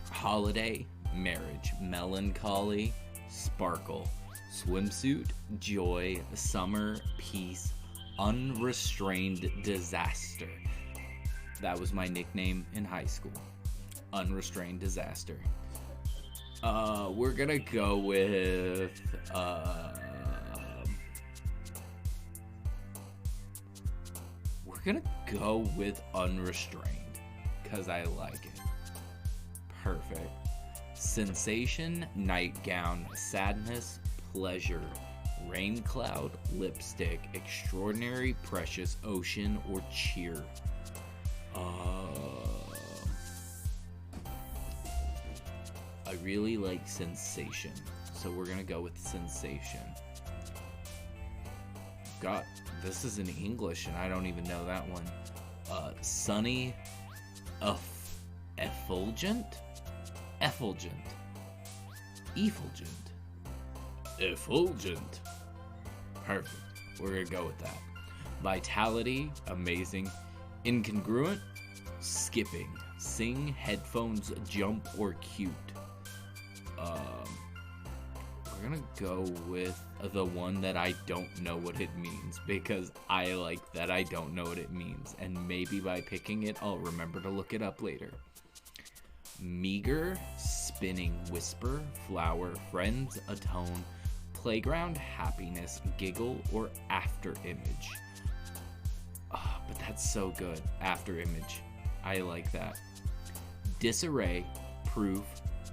Holiday, marriage, melancholy, sparkle, swimsuit, joy, summer, peace, unrestrained disaster. That was my nickname in high school. Unrestrained disaster. We're gonna go with unrestrained because I like it. Perfect. Sensation, nightgown, sadness, pleasure, rain cloud, lipstick, extraordinary, precious, ocean, or cheer. I really like sensation, so we're gonna go with sensation. God, this is in English and I don't even know that one. Sunny, effulgent, effulgent. Perfect. We're gonna go with that. Vitality, amazing. Incongruent, skipping. Sing, headphones, jump, or cute. We're gonna go with the one that I don't know what it means because I like that I don't know what it means, and maybe by picking it I'll remember to look it up later. Meager, spinning, whisper, flower, friends, atone, playground, happiness, giggle, or after image. But that's so good. After image. I like that. Disarray, proof,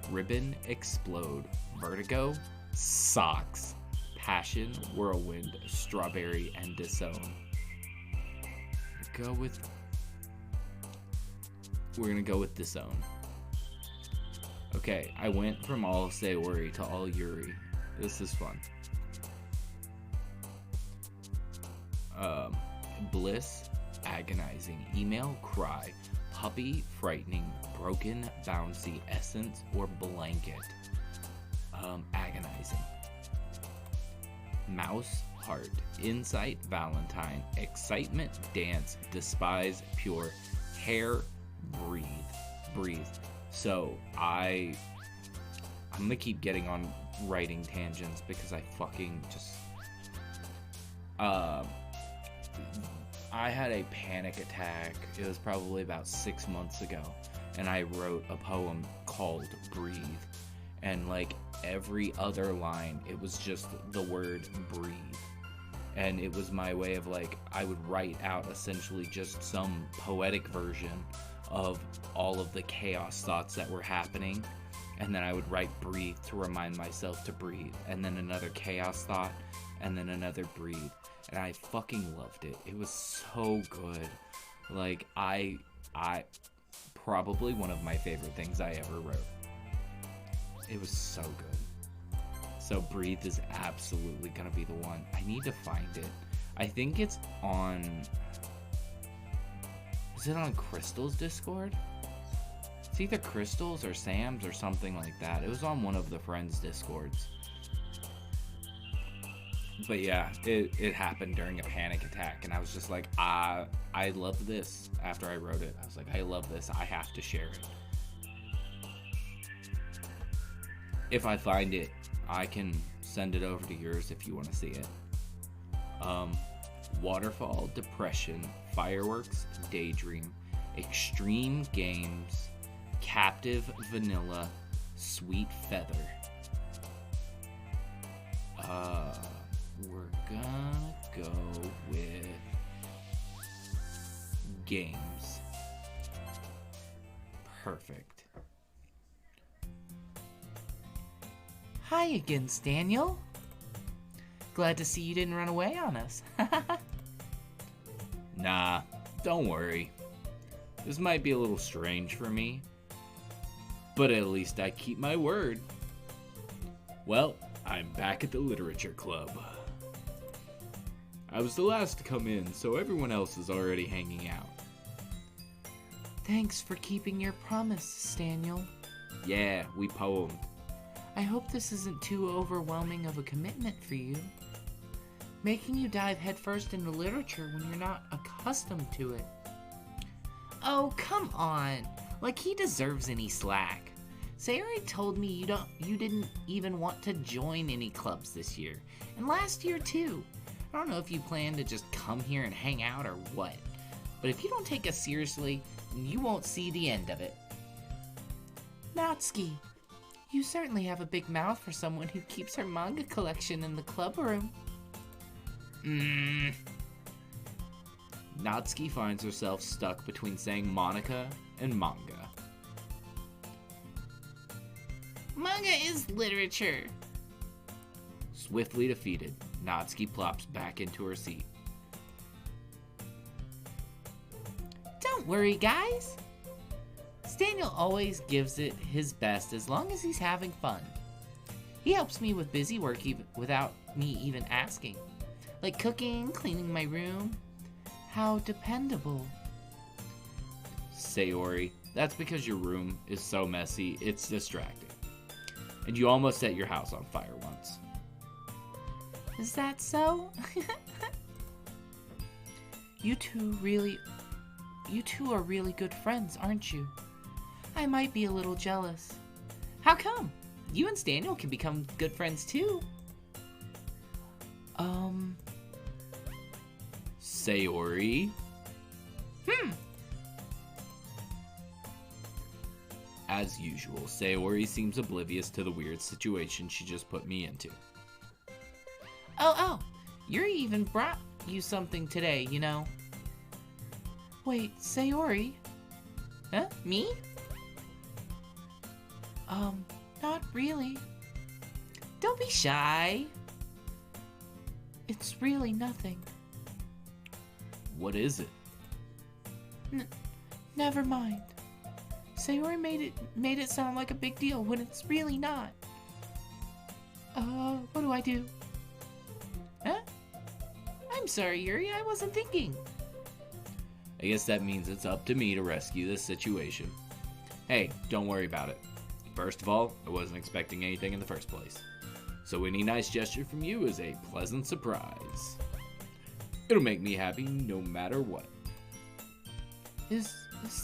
ribbon, explode, vertigo, socks, passion, whirlwind, strawberry, and disown. We're gonna go with disown. Okay, I went from all Sayori to all Yuri. This is fun. Bliss, agonizing, email, cry, puppy, frightening, broken, bouncy, essence, or blanket. Agonizing. Mouse, heart, insight, Valentine, excitement, dance, despise, pure, hair, breathe. So I'm gonna keep getting on writing tangents because I fucking just I had a panic attack. It was probably about 6 months ago, and I wrote a poem called Breathe, and like every other line it was just the word breathe, and it was my way of like I would write out essentially just some poetic version of all of the chaos thoughts that were happening, and then I would write breathe to remind myself to breathe, and then another chaos thought, and then another breathe, and I fucking loved it. It was so good. Like I probably one of my favorite things I ever wrote. It was so good. So breathe is absolutely gonna be the one. I need to find it. I think it's on, is it on Crystal's Discord? It's either Crystal's or Sam's or something like that. It was on one of the friends' Discords. But yeah, it happened during a panic attack, and I was just like, I love this. After I wrote it, I was like, I love this. I have to share it. If I find it, I can send it over to yours if you want to see it. Waterfall, depression, fireworks, daydream, extreme games, captive, vanilla, sweet feather. We're gonna go with games. Perfect. Hi again, Daniel. Glad to see you didn't run away on us. Nah, don't worry. This might be a little strange for me, but at least I keep my word. Well, I'm back at the literature club. I was the last to come in, so everyone else is already hanging out. Thanks for keeping your promise, Daniel. Yeah, we poemed. I hope this isn't too overwhelming of a commitment for you. Making you dive headfirst into literature when you're not accustomed to it. Oh, come on. Like he deserves any slack. Sayori told me you didn't even want to join any clubs this year. And last year too. I don't know if you plan to just come here and hang out or what. But if you don't take us seriously, you won't see the end of it. Natsuki, you certainly have a big mouth for someone who keeps her manga collection in the club room. Natsuki finds herself stuck between saying Monica and manga. Manga is literature. Swiftly defeated, Natsuki plops back into her seat. Don't worry, guys. Daniel always gives it his best as long as he's having fun. He helps me with busy work without me even asking. Like cooking, cleaning my room. How dependable. Sayori, that's because your room is so messy, it's distracting. And you almost set your house on fire once. Is that so? You two are really good friends, aren't you? I might be a little jealous. How come? You and Daniel can become good friends too. Sayori? As usual, Sayori seems oblivious to the weird situation she just put me into. Oh, Yuri even brought you something today, you know. Wait, Sayori? Huh? Me? Not really. Don't be shy. It's really nothing. What is it? Never mind. Sayori made it sound like a big deal when it's really not. What do I do? Huh? I'm sorry, Yuri, I wasn't thinking. I guess that means it's up to me to rescue this situation. Hey, don't worry about it. First of all, I wasn't expecting anything in the first place. So any nice gesture from you is a pleasant surprise. It'll make me happy no matter what. Is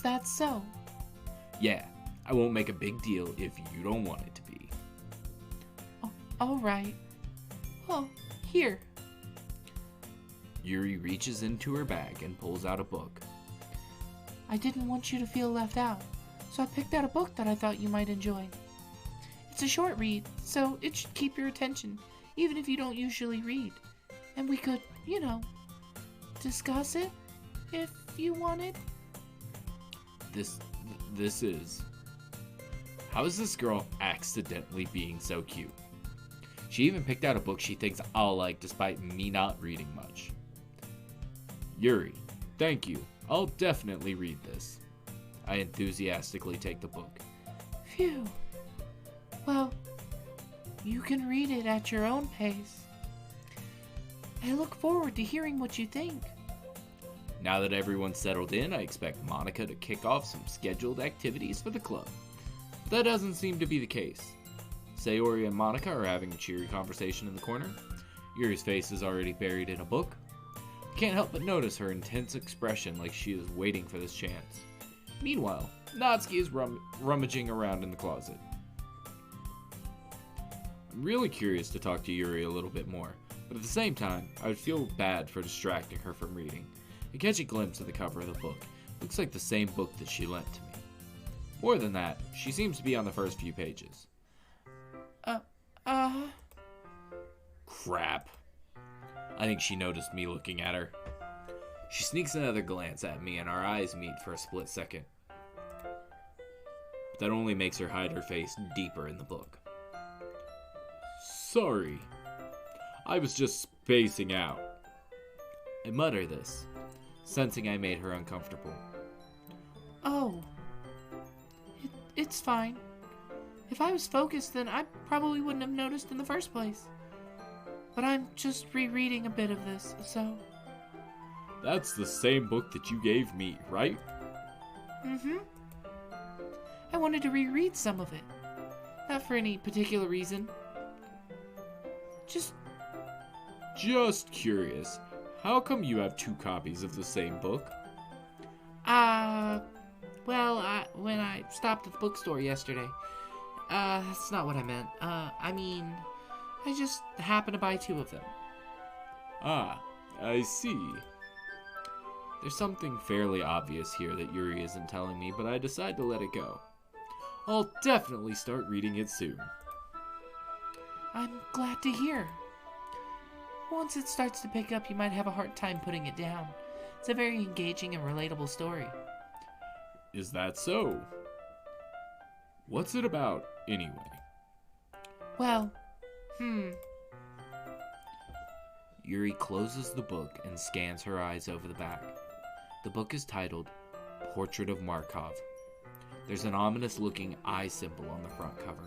that so? Yeah, I won't make a big deal if you don't want it to be. Oh, all right. Oh, here. Yuri reaches into her bag and pulls out a book. I didn't want you to feel left out, so I picked out a book that I thought you might enjoy. It's a short read, so it should keep your attention, even if you don't usually read. And we could, discuss it, if you wanted. This is... How is this girl accidentally being so cute? She even picked out a book she thinks I'll like despite me not reading much. Yuri, thank you. I'll definitely read this. I enthusiastically take the book. Phew. Well, you can read it at your own pace. I look forward to hearing what you think. Now that everyone's settled in, I expect Monica to kick off some scheduled activities for the club. But that doesn't seem to be the case. Sayori and Monica are having a cheery conversation in the corner. Yuri's face is already buried in a book. I can't help but notice her intense expression like she is waiting for this chance. Meanwhile, Natsuki is rummaging around in the closet. I'm really curious to talk to Yuri a little bit more, but at the same time, I would feel bad for distracting her from reading. I catch a glimpse of the cover of the book. Looks like the same book that she lent to me. More than that, she seems to be on the first few pages. Crap. I think she noticed me looking at her. She sneaks another glance at me and our eyes meet for a split second. But that only makes her hide her face deeper in the book. Sorry. I was just spacing out. I mutter this, sensing I made her uncomfortable. Oh. It's fine. If I was focused, then I probably wouldn't have noticed in the first place. But I'm just rereading a bit of this, so... That's the same book that you gave me, right? Mm-hmm. I wanted to reread some of it. Not for any particular reason. Just curious. How come you have 2 copies of the same book? When I stopped at the bookstore yesterday. That's not what I meant. I just happened to buy 2 of them. Ah, I see. There's something fairly obvious here that Yuri isn't telling me, but I decide to let it go. I'll definitely start reading it soon. I'm glad to hear. Once it starts to pick up, you might have a hard time putting it down. It's a very engaging and relatable story. Is that so? What's it about, anyway? Well, Yuri closes the book and scans her eyes over the back. The book is titled Portrait of Markov. There's an ominous-looking eye symbol on the front cover.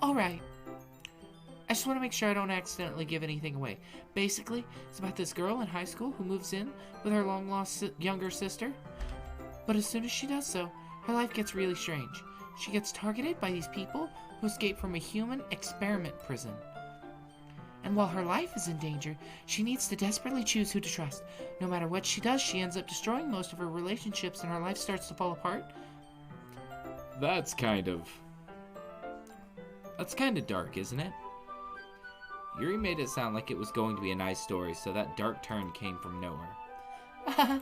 Alright. I just want to make sure I don't accidentally give anything away. Basically, it's about this girl in high school who moves in with her long-lost younger sister. But as soon as she does so, her life gets really strange. She gets targeted by these people who escape from a human experiment prison. And while her life is in danger, she needs to desperately choose who to trust. No matter what she does, she ends up destroying most of her relationships and her life starts to fall apart. That's kind of dark, isn't it? Yuri made it sound like it was going to be a nice story, so that dark turn came from nowhere.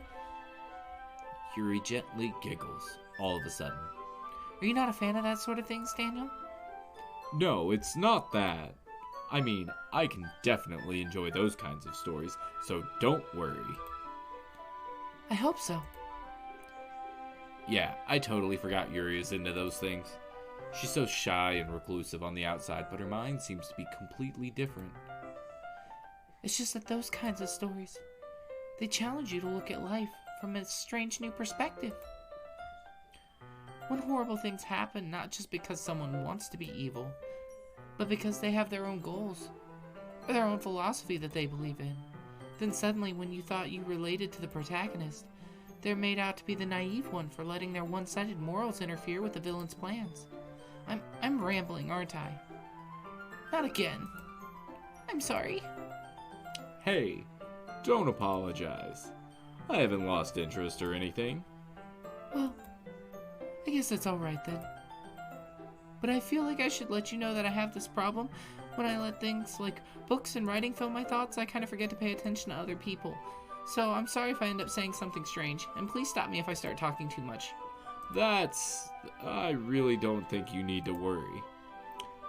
Yuri gently giggles, all of a sudden. Are you not a fan of that sort of thing, Daniel? No, it's not that. I mean, I can definitely enjoy those kinds of stories, so don't worry. I hope so. Yeah, I totally forgot Yuri is into those things. She's so shy and reclusive on the outside, but her mind seems to be completely different. It's just that those kinds of stories, they challenge you to look at life from a strange new perspective. When horrible things happen, not just because someone wants to be evil, but because they have their own goals, or their own philosophy that they believe in, then suddenly when you thought you related to the protagonist, they're made out to be the naive one for letting their one-sided morals interfere with the villain's plans. I'm rambling, aren't I? Not again. I'm sorry. Hey, don't apologize. I haven't lost interest or anything. Well, I guess that's alright then. But I feel like I should let you know that I have this problem. When I let things like books and writing fill my thoughts, I kind of forget to pay attention to other people. So I'm sorry if I end up saying something strange, and please stop me if I start talking too much. I really don't think you need to worry.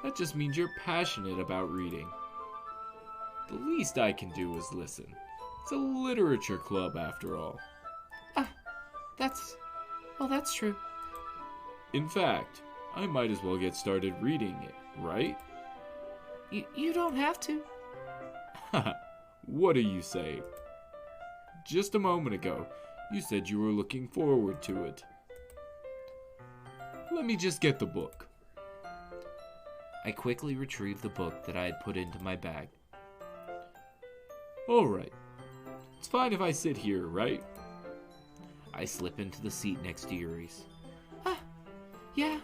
That just means you're passionate about reading. The least I can do is listen. It's a literature club after all. That's true. In fact, I might as well get started reading it, right? You don't have to. Haha, what do you say? Just a moment ago, you said you were looking forward to it. Let me just get the book. I quickly retrieved the book that I had put into my bag. Alright. It's fine if I sit here, right? I slip into the seat next to Yuri's. Yeah.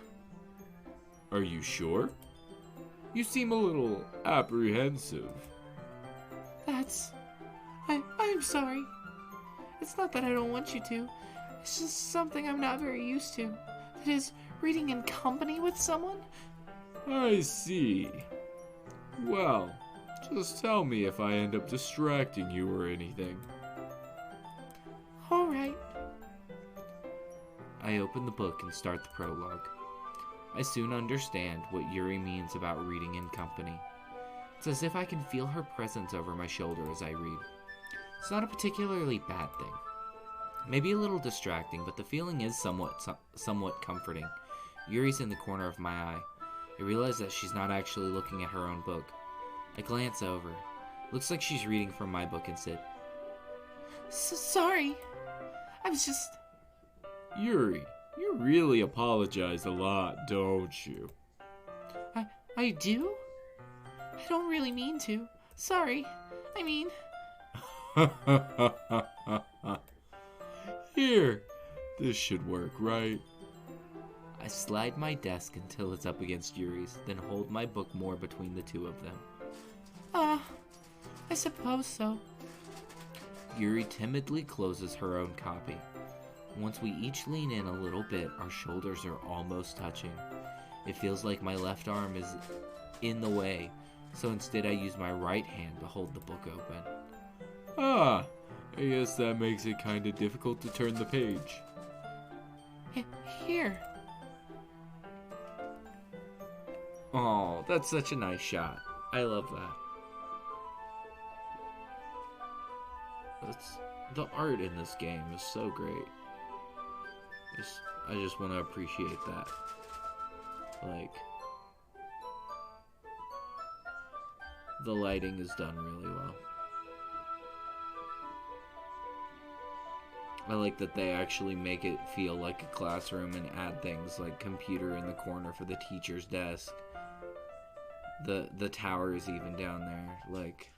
Are you sure? You seem a little apprehensive. I'm sorry. It's not that I don't want you to. It's just something I'm not very used to. That is, reading in company with someone. I see. Well, just tell me if I end up distracting you or anything. Alright. I open the book and start the prologue. I soon understand what Yuri means about reading in company. It's as if I can feel her presence over my shoulder as I read. It's not a particularly bad thing. Maybe a little distracting, but the feeling is somewhat comforting. Yuri's in the corner of my eye. I realize that she's not actually looking at her own book. I glance over. Looks like she's reading from my book instead. Sorry. I was just... Yuri, you really apologize a lot, don't you? I do? I don't really mean to. Sorry. I mean... Here, this should work, right? I slide my desk until it's up against Yuri's, then hold my book more between the two of them. I suppose so. Yuri timidly closes her own copy. Once we each lean in a little bit, our shoulders are almost touching. It feels like my left arm is in the way, so instead I use my right hand to hold the book open. I guess that makes it kinda difficult to turn the page. Here. Oh, that's such a nice shot. I love that. The art in this game is so great. I just want to appreciate that. Like, the lighting is done really well. I like that they actually make it feel like a classroom and add things like computer in the corner for the teacher's desk. The tower is even down there. Like,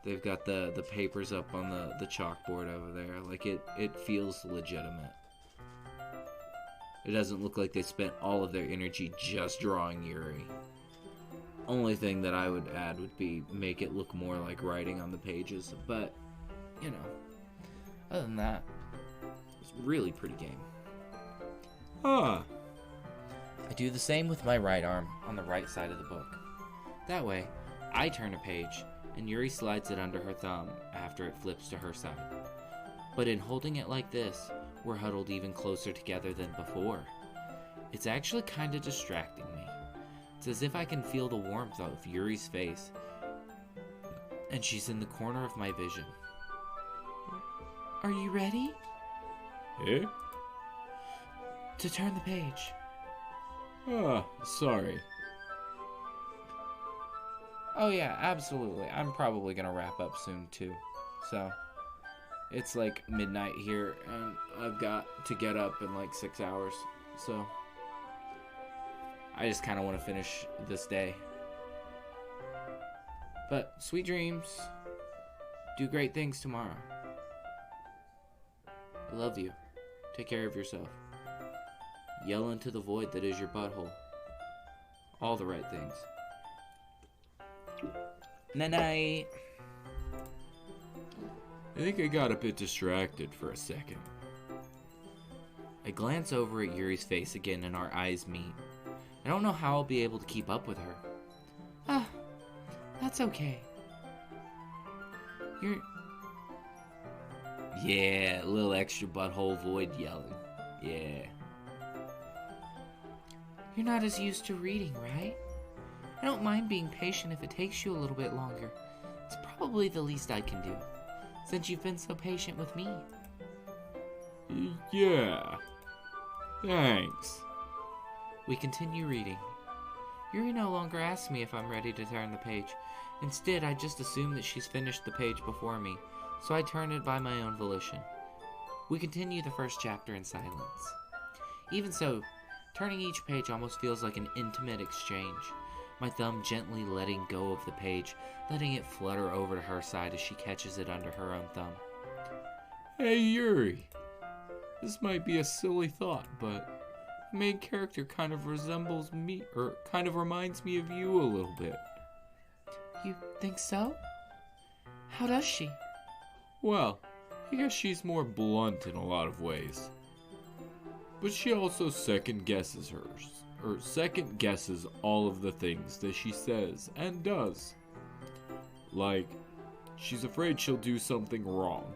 they've got the papers up on the chalkboard over there. Like, it feels legitimate. It doesn't look like they spent all of their energy just drawing Yuri. Only thing that I would add would be make it look more like writing on the pages. But, you know, other than that, it's a really pretty game. I do the same with my right arm on the right side of the book. That way, I turn a page, and Yuri slides it under her thumb after it flips to her side. But in holding it like this, we're huddled even closer together than before. It's actually kind of distracting me. It's as if I can feel the warmth of Yuri's face, and she's in the corner of my vision. Are you ready? Eh? To turn the page. Sorry. Oh yeah, absolutely. I'm probably gonna wrap up soon too. So, it's like midnight here, and I've got to get up in like 6 hours. So, I just kind of want to finish this day. But, sweet dreams. Do great things tomorrow. I love you. Take care of yourself. Yell into the void that is your butthole. All the right things. Night-night. I think I got a bit distracted for a second. I glance over at Yuri's face again and our eyes meet. I don't know how I'll be able to keep up with her. That's okay. Yeah, a little extra butthole void yelling. Yeah. You're not as used to reading, right? I don't mind being patient if it takes you a little bit longer. It's probably the least I can do, since you've been so patient with me. Yeah. Thanks. We continue reading. Yuri no longer asks me if I'm ready to turn the page. Instead, I just assume that she's finished the page before me, so I turn it by my own volition. We continue the first chapter in silence. Even so, turning each page almost feels like an intimate exchange. My thumb gently letting go of the page, letting it flutter over to her side as she catches it under her own thumb. Hey, Yuri. This might be a silly thought, but the main character kind of resembles me, or kind of reminds me of you a little bit. You think so? How does she? Well, I guess she's more blunt in a lot of ways. But she also second guesses all of the things that she says and does. Like, she's afraid she'll do something wrong.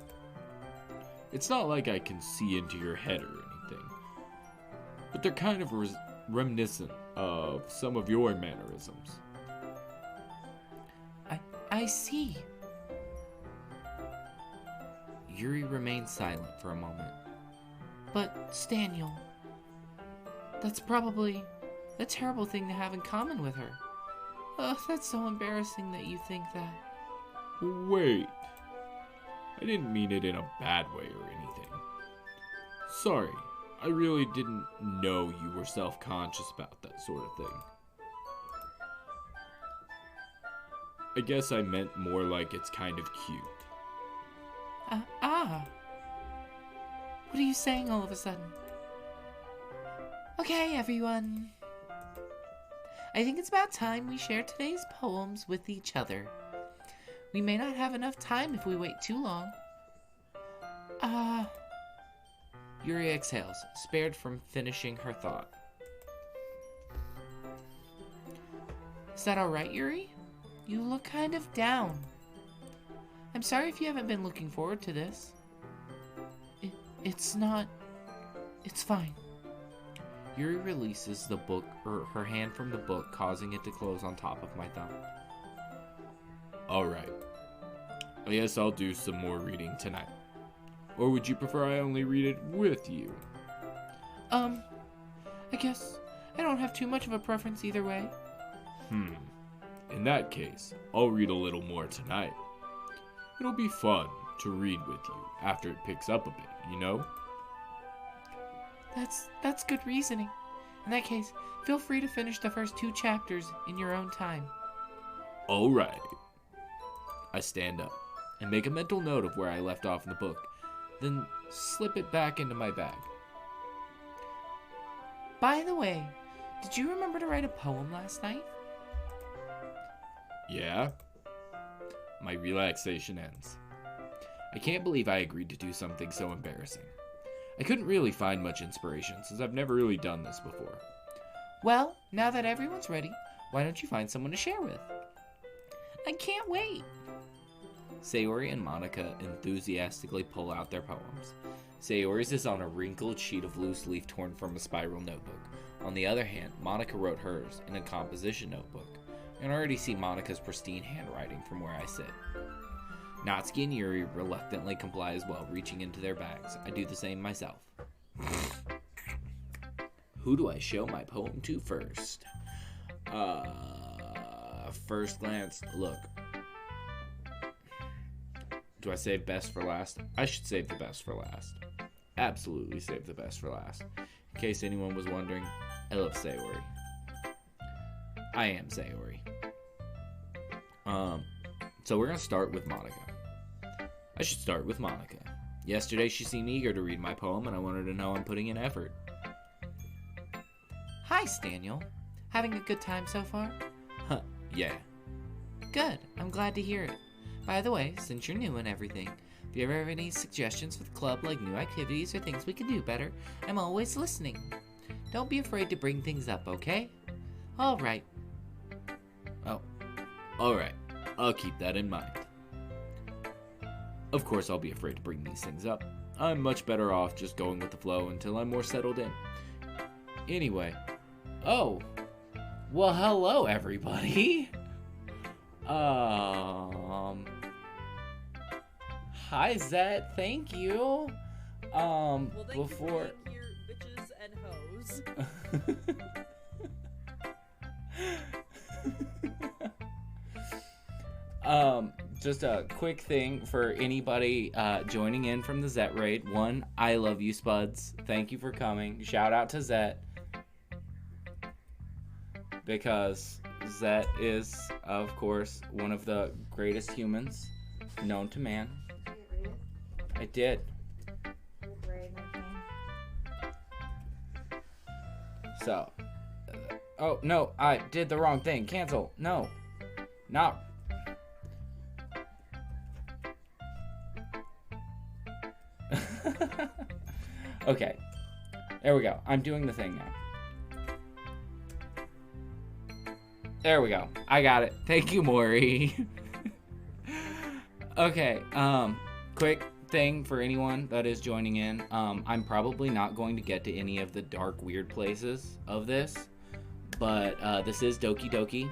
It's not like I can see into your head or anything, but they're kind of reminiscent of some of your mannerisms. I see. Yuri remains silent for a moment. But, Staniel, that's probably a terrible thing to have in common with her. Ugh, that's so embarrassing that you think that. Wait. I didn't mean it in a bad way or anything. Sorry, I really didn't know you were self-conscious about that sort of thing. I guess I meant more like it's kind of cute. What are you saying all of a sudden? Okay, everyone. I think it's about time we share today's poems with each other. We may not have enough time if we wait too long. Yuri exhales, spared from finishing her thought. Is that alright, Yuri? You look kind of down. I'm sorry if you haven't been looking forward to this. It's fine. Yuri releases the book, or her hand from the book, causing it to close on top of my thumb. Alright. I guess I'll do some more reading tonight. Or would you prefer I only read it with you? I guess I don't have too much of a preference either way. In that case, I'll read a little more tonight. It'll be fun to read with you after it picks up a bit, you know? That's good reasoning. In that case, feel free to finish the first 2 chapters in your own time. Alright. I stand up and make a mental note of where I left off in the book, then slip it back into my bag. By the way, did you remember to write a poem last night? Yeah? My relaxation ends. I can't believe I agreed to do something so embarrassing. I couldn't really find much inspiration since I've never really done this before. Well, now that everyone's ready, why don't you find someone to share with? I can't wait! Sayori and Monica enthusiastically pull out their poems. Sayori's is on a wrinkled sheet of loose leaf torn from a spiral notebook. On the other hand, Monica wrote hers in a composition notebook. I can already see Monica's pristine handwriting from where I sit. Natsuki and Yuri reluctantly comply as well, reaching into their bags. I do the same myself. Who do I show my poem to first? First glance, look. Do I save best for last? I should save the best for last. Absolutely save the best for last. In case anyone was wondering, I love Sayori. I am Sayori. So we're gonna start with Monica. I should start with Monica. Yesterday she seemed eager to read my poem and I wanted to know I'm putting in effort. Hi, Staniel. Having a good time so far? Huh, yeah. Good, I'm glad to hear it. By the way, since you're new and everything, if you ever have any suggestions for the club, like new activities or things we can do better, I'm always listening. Don't be afraid to bring things up, okay? Alright. Oh, alright. I'll keep that in mind. Of course I'll be afraid to bring these things up. I'm much better off just going with the flow until I'm more settled in. Anyway. Oh. Well, hello, everybody. Hi, Zet. Thank you. Well, thank Before... you for being here, bitches and hoes. Just a quick thing for anybody joining in from the Zet raid. One, I love you, Spuds. Thank you for coming. Shout out to Zet. Because Zet is, of course, one of the greatest humans known to man. Did you read it? I did. Good raid, my king. So. Oh, no, I did the wrong thing. Cancel. No. Not. Okay. There we go. I'm doing the thing now. There we go. I got it. Thank you, Maury. Okay. Quick thing for anyone that is joining in. I'm probably not going to get to any of the dark, weird places of this, but this is Doki Doki.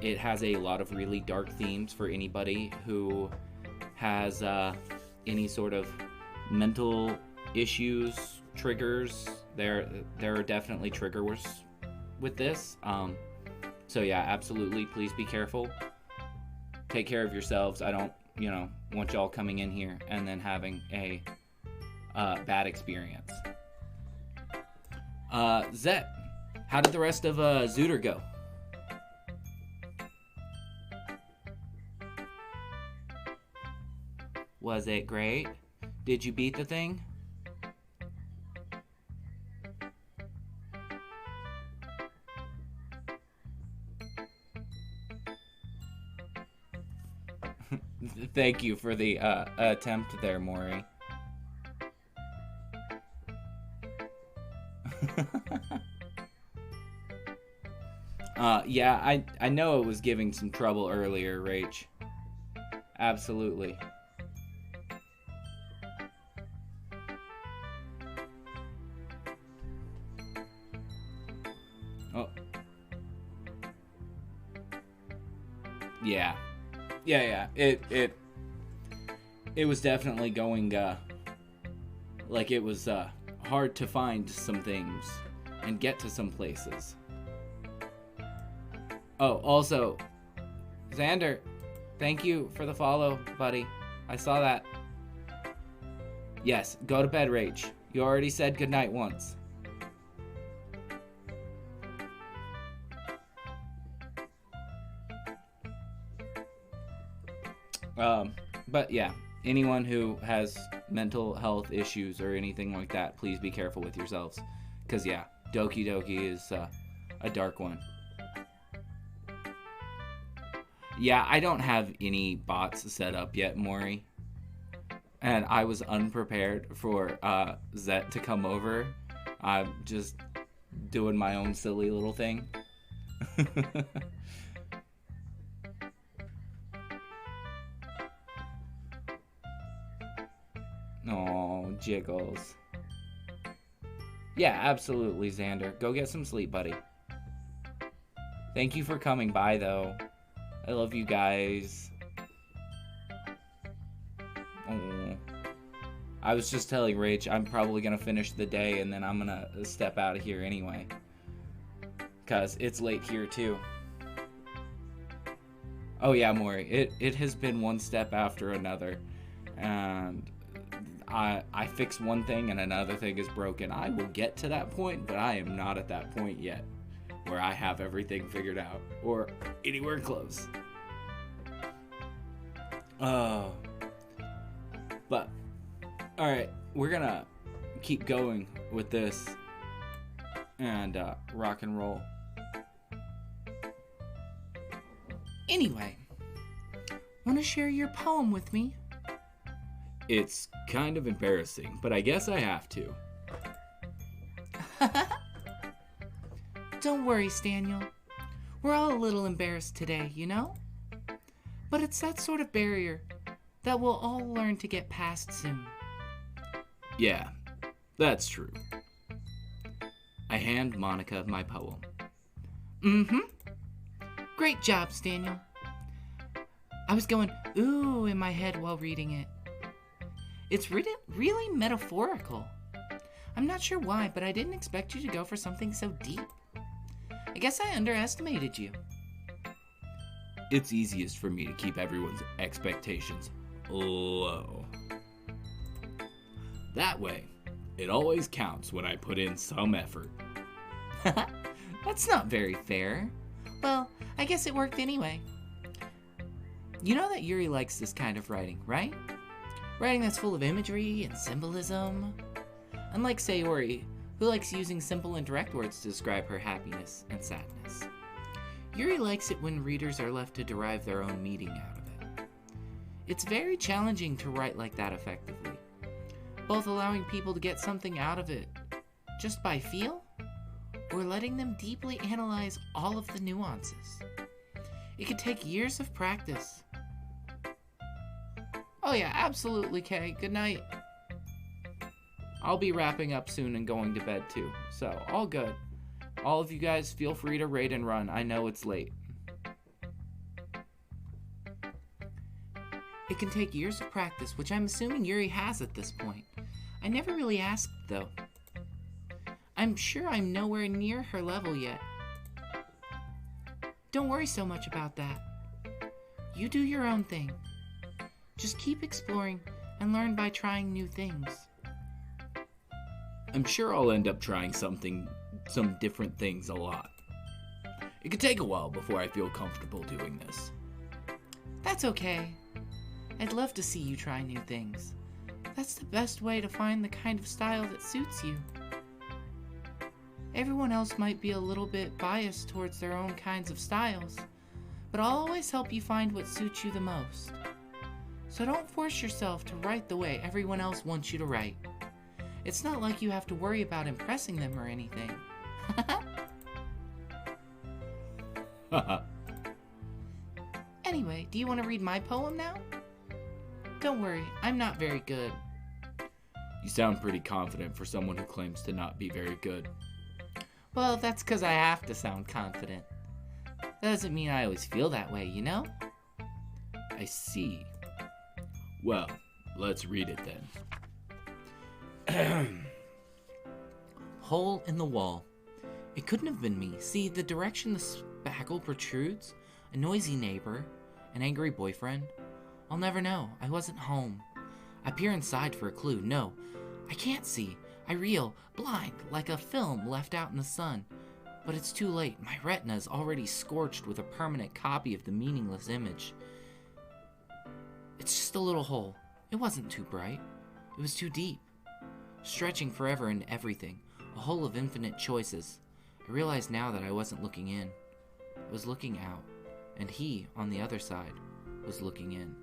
It has a lot of really dark themes for anybody who has any sort of mental issues, triggers. There are definitely triggers with this. So yeah, absolutely, please be careful. Take care of yourselves. I don't, want y'all coming in here and then having a bad experience. Zet, how did the rest of Zooter go? Was it great? Did you beat the thing? Thank you for the attempt there, Maury. Yeah, I know it was giving some trouble earlier, Rach. Absolutely. Oh. Yeah. Yeah. It was definitely going, like it was, hard to find some things and get to some places. Oh, also, Xander, thank you for the follow, buddy. I saw that. Yes, go to bed, Rach. You already said goodnight once. But yeah, anyone who has mental health issues or anything like that, please be careful with yourselves. Because yeah, Doki Doki is a dark one. Yeah, I don't have any bots set up yet, Maury. And I was unprepared for Zet to come over. I'm just doing my own silly little thing. Oh, jiggles. Yeah, absolutely, Xander. Go get some sleep, buddy. Thank you for coming by, though. I love you guys. Oh. I was just telling Rach I'm probably going to finish the day and then I'm going to step out of here anyway. Because it's late here, too. Oh, yeah, Maury. It has been one step after another. And I fix one thing and another thing is broken. I will get to that point, but I am not at that point yet where I have everything figured out or anywhere close. But all right, we're gonna keep going with this and rock and roll. Anyway, want to share your poem with me? It's kind of embarrassing, but I guess I have to. Don't worry, Staniel. We're all a little embarrassed today, you know? But it's that sort of barrier that we'll all learn to get past soon. Yeah, that's true. I hand Monica my poem. Mm-hmm. Great job, Staniel. I was going, ooh, in my head while reading it. It's really metaphorical. I'm not sure why, but I didn't expect you to go for something so deep. I guess I underestimated you. It's easiest for me to keep everyone's expectations low. That way, it always counts when I put in some effort. That's not very fair. Well, I guess it worked anyway. You know that Yuri likes this kind of writing, right? Writing that's full of imagery and symbolism. Unlike Sayori, who likes using simple and direct words to describe her happiness and sadness. Yuri likes it when readers are left to derive their own meaning out of it. It's very challenging to write like that effectively, both allowing people to get something out of it just by feel, or letting them deeply analyze all of the nuances. It could take years of practice. Oh yeah, absolutely, Kay. Good night. I'll be wrapping up soon and going to bed too, so all good. All of you guys feel free to raid and run. I know it's late. It can take years of practice, which I'm assuming Yuri has at this point. I never really asked, though. I'm sure I'm nowhere near her level yet. Don't worry so much about that. You do your own thing. Just keep exploring and learn by trying new things. I'm sure I'll end up trying some different things a lot. It could take a while before I feel comfortable doing this. That's okay. I'd love to see you try new things. That's the best way to find the kind of style that suits you. Everyone else might be a little bit biased towards their own kinds of styles, but I'll always help you find what suits you the most. So don't force yourself to write the way everyone else wants you to write. It's not like you have to worry about impressing them or anything. Anyway, do you want to read my poem now? Don't worry, I'm not very good. You sound pretty confident for someone who claims to not be very good. Well, that's because I have to sound confident. That doesn't mean I always feel that way, you know? I see. Well, let's read it then. Hole in the wall. It couldn't have been me. See, the direction the spackle protrudes? A noisy neighbor? An angry boyfriend? I'll never know. I wasn't home. I peer inside for a clue. No, I can't see. I reel, blind, like a film left out in the sun. But it's too late. My retina is already scorched with a permanent copy of the meaningless image. It's just a little hole. It wasn't too bright. It was too deep. Stretching forever into everything. A hole of infinite choices. I realize now that I wasn't looking in. I was looking out. And he, on the other side, was looking in.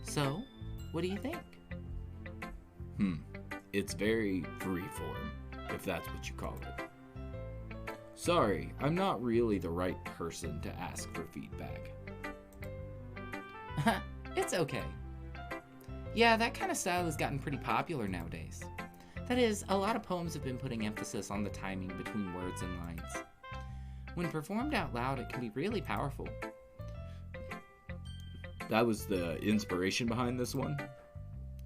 So, what do you think? It's very freeform, if that's what you call it. Sorry, I'm not really the right person to ask for feedback. It's okay. Yeah, that kind of style has gotten pretty popular nowadays. That is, a lot of poems have been putting emphasis on the timing between words and lines. When performed out loud, it can be really powerful. That was the inspiration behind this one?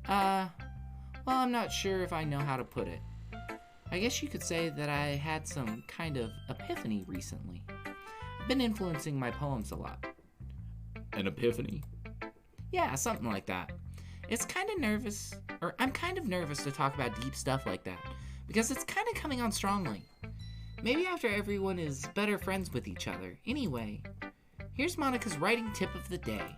Well, I'm not sure if I know how to put it. I guess you could say that I had some kind of epiphany recently. I've been influencing my poems a lot. An epiphany? Yeah, something like that. I'm kind of nervous to talk about deep stuff like that, because it's kind of coming on strongly. Maybe after everyone is better friends with each other. Anyway, here's Monica's writing tip of the day.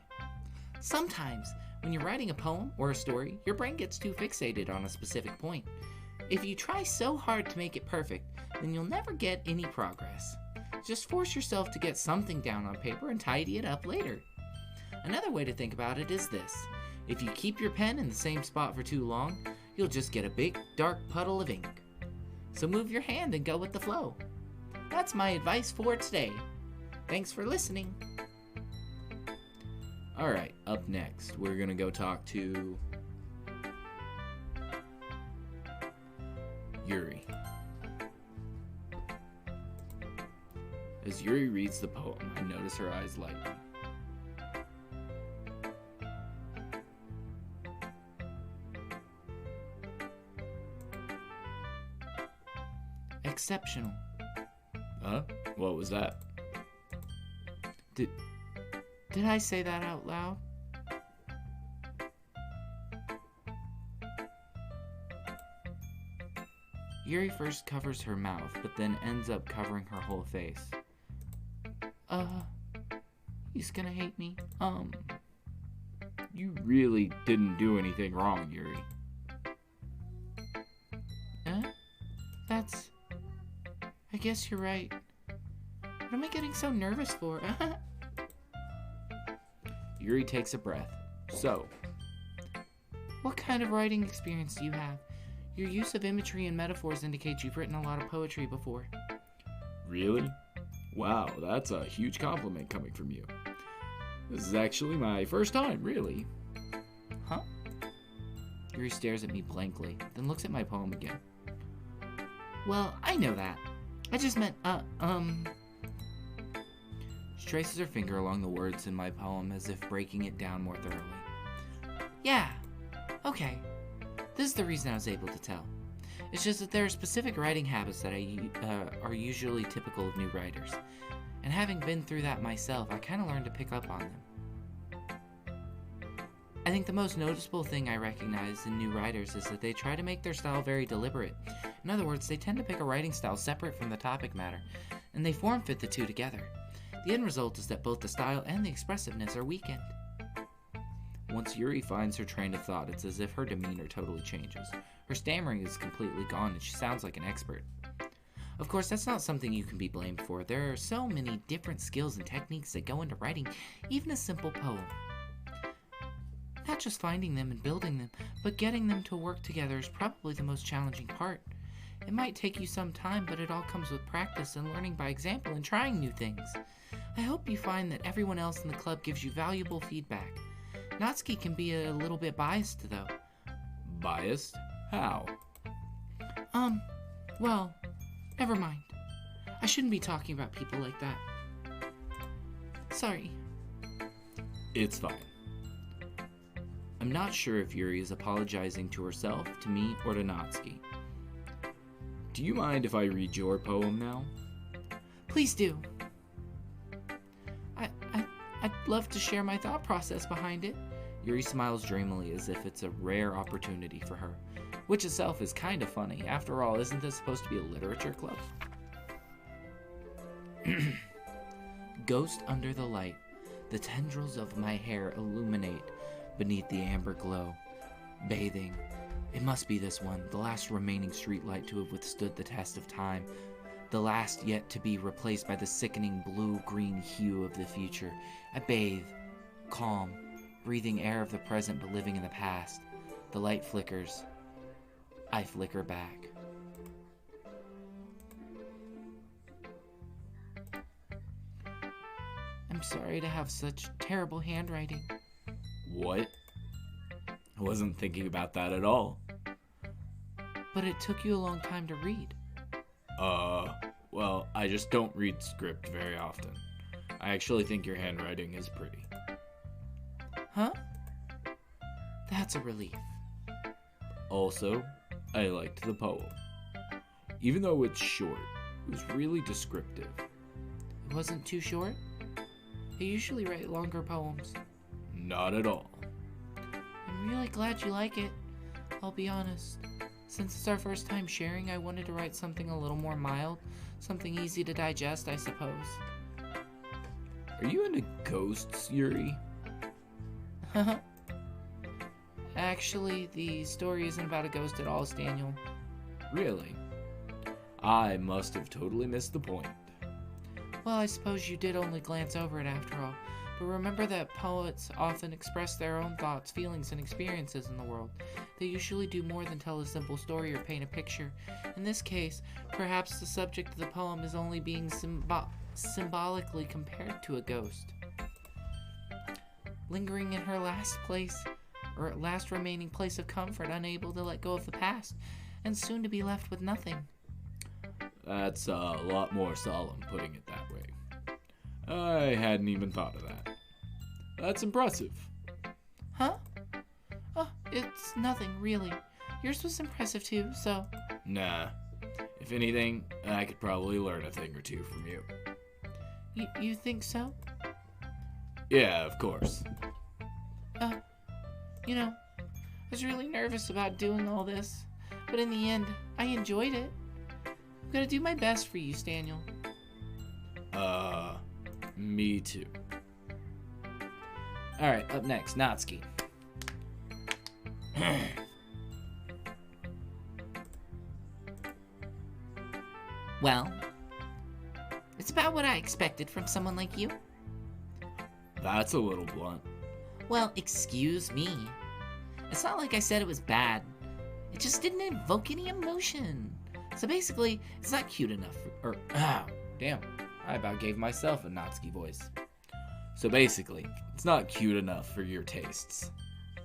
Sometimes, when you're writing a poem or a story, your brain gets too fixated on a specific point. If you try so hard to make it perfect, then you'll never get any progress. Just force yourself to get something down on paper and tidy it up later. Another way to think about it is this. If you keep your pen in the same spot for too long, you'll just get a big, dark puddle of ink. So move your hand and go with the flow. That's my advice for today. Thanks for listening. Alright, up next, we're gonna go talk to Yuri. As Yuri reads the poem, I notice her eyes lighten. Exceptional. Huh? What was that? Did I say that out loud? Yuri first covers her mouth, but then ends up covering her whole face. He's gonna hate me. You really didn't do anything wrong, Yuri. I guess you're right. What am I getting so nervous for? Yuri takes a breath. So, What kind of writing experience do you have? Your use of imagery and metaphors indicates you've written a lot of poetry before. really? Wow, that's a huge compliment coming from you. This is actually my first time, really. Huh? Yuri stares at me blankly, then looks at my poem again. Well, I know that. I just meant, She traces her finger along the words in my poem as if breaking it down more thoroughly. Yeah, okay. This is the reason I was able to tell. It's just that there are specific writing habits that are usually typical of new writers. And having been through that myself, I kind of learned to pick up on them. I think the most noticeable thing I recognize in new writers is that they try to make their style very deliberate. In other words, they tend to pick a writing style separate from the topic matter, and they form fit the two together. The end result is that both the style and the expressiveness are weakened. Once Yuri finds her train of thought, it's as if her demeanor totally changes. Her stammering is completely gone and she sounds like an expert. Of course, that's not something you can be blamed for. There are so many different skills and techniques that go into writing even a simple poem. Not just finding them and building them, but getting them to work together is probably the most challenging part. It might take you some time, but it all comes with practice and learning by example and trying new things. I hope you find that everyone else in the club gives you valuable feedback. Natsuki can be a little bit biased, though. Biased? How? Well, never mind. I shouldn't be talking about people like that. Sorry. It's fine. I'm not sure if Yuri is apologizing to herself, to me, or to Natsuki. Do you mind if I read your poem now? Please do. I'd love to share my thought process behind it. Yuri smiles dreamily as if it's a rare opportunity for her, which itself is kind of funny. After all, isn't this supposed to be a literature club? Ghost under the light, the tendrils of my hair illuminate beneath the amber glow. Bathing. It must be this one, the last remaining streetlight to have withstood the test of time. The last yet to be replaced by the sickening blue-green hue of the future. I bathe, calm, breathing air of the present but living in the past. The light flickers. I flicker back. I'm sorry to have such terrible handwriting. What? I wasn't thinking about that at all. But it took you a long time to read. Well, I just don't read script very often. I actually think your handwriting is pretty. Huh? That's a relief. Also, I liked the poem. Even though it's short, it was really descriptive. It wasn't too short? I usually write longer poems. Not at all. I'm really glad you like it. I'll be honest. Since it's our first time sharing, I wanted to write something a little more mild, something easy to digest, I suppose. Are you into ghosts, Yuri? Actually, the story isn't about a ghost at all, Daniel. Really? I must have totally missed the point. Well, I suppose you did only glance over it after all. But remember that poets often express their own thoughts, feelings, and experiences in the world. They usually do more than tell a simple story or paint a picture. In this case, perhaps the subject of the poem is only being symbolically compared to a ghost. Lingering in her last remaining place of comfort, unable to let go of the past, and soon to be left with nothing. That's a lot more solemn, putting it that way. I hadn't even thought of that. That's impressive. Huh? Oh, it's nothing, really. Yours was impressive too, so... Nah. If anything, I could probably learn a thing or two from you. You think so? Yeah, of course. I was really nervous about doing all this, but in the end, I enjoyed it. I'm gonna do my best for you, Daniel. Me too. Alright, up next, Natsuki. Well, it's about what I expected from someone like you. That's a little blunt. Well, excuse me. It's not like I said it was bad. It just didn't evoke any emotion. So basically, it's not cute enough Damn. I about gave myself a Natsuki voice. So basically, it's not cute enough for your tastes.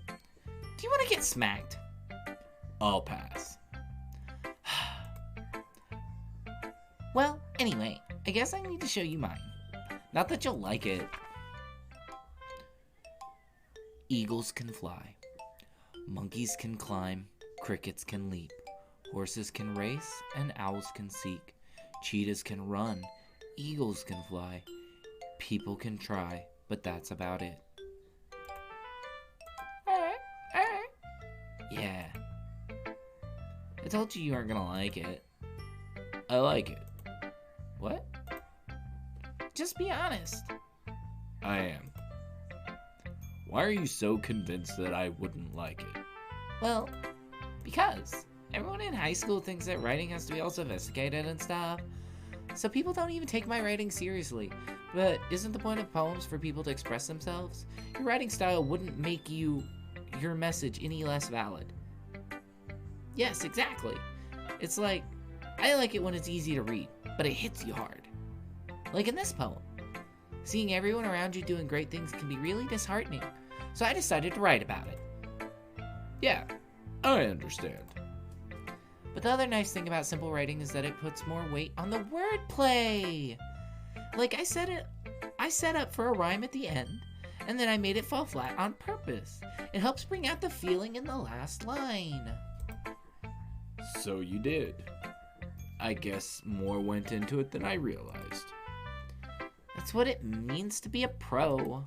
Do you want to get smacked? I'll pass. Well, anyway, I guess I need to show you mine. Not that you'll like it. Eagles can fly. Monkeys can climb. Crickets can leap. Horses can race, and owls can seek. Cheetahs can run. Eagles can fly. People can try, but that's about it. I told you aren't gonna like it. I like it. What? Just be honest. I am. Why are you so convinced that I wouldn't like it? Well, because everyone in high school thinks that writing has to be all sophisticated and stuff. So people don't even take my writing seriously. But isn't the point of poems for people to express themselves? Your writing style wouldn't make your message any less valid. Yes, exactly. It's like, I like it when it's easy to read, but it hits you hard. Like in this poem. Seeing everyone around you doing great things can be really disheartening. So I decided to write about it. Yeah, I understand. But the other nice thing about simple writing is that it puts more weight on the wordplay. Like I set up for a rhyme at the end, and then I made it fall flat on purpose. It helps bring out the feeling in the last line. So you did. I guess more went into it than I realized. That's what it means to be a pro.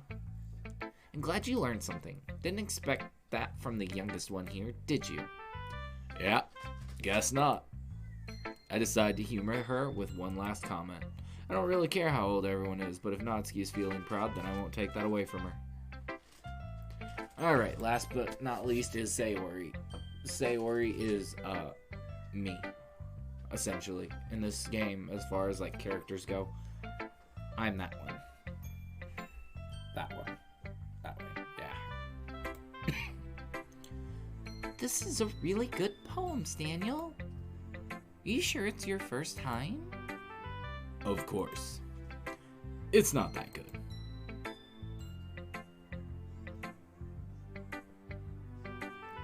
I'm glad you learned something. Didn't expect that from the youngest one here, did you? Yeah, guess not. I decided to humor her with one last comment. I don't really care how old everyone is, but if Natsuki's feeling proud, then I won't take that away from her. Alright, last but not least is Sayori. Sayori is, me. Essentially, in this game, as far as, like, characters go. I'm that one. That one. That way, yeah. This is a really good poem, Daniel. Are you sure it's your first time? Of course. It's not that good.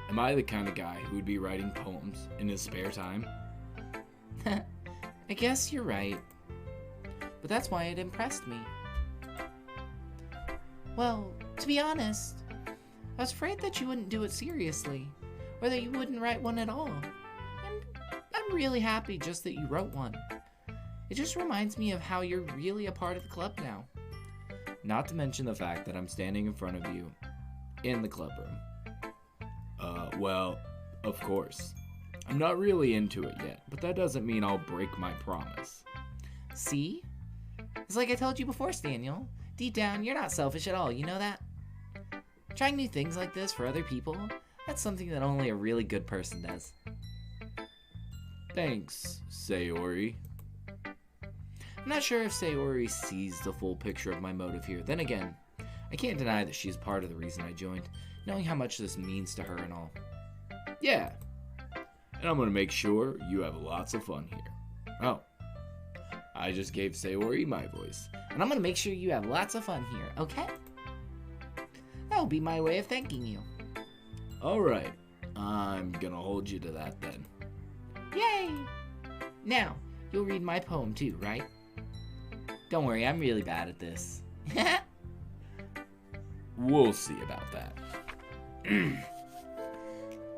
Am I the kind of guy who would be writing poems in his spare time? I guess you're right. But that's why it impressed me. Well, to be honest, I was afraid that you wouldn't do it seriously, or that you wouldn't write one at all. And I'm really happy just that you wrote one. It just reminds me of how you're really a part of the club now. Not to mention the fact that I'm standing in front of you in the club room. Well, of course. I'm not really into it yet, but that doesn't mean I'll break my promise. See? It's like I told you before, Daniel. Deep down, you're not selfish at all, you know that? Trying new things like this for other people, that's something that only a really good person does. Thanks, Sayori. I'm not sure if Sayori sees the full picture of my motive here. Then again, I can't deny that she's part of the reason I joined, knowing how much this means to her and all. Yeah, and I'm gonna make sure you have lots of fun here. Oh, I just gave Sayori my voice. And I'm gonna make sure you have lots of fun here, okay? That'll be my way of thanking you. Alright, I'm gonna hold you to that then. Yay! Now, you'll read my poem too, right? Don't worry, I'm really bad at this. We'll see about that.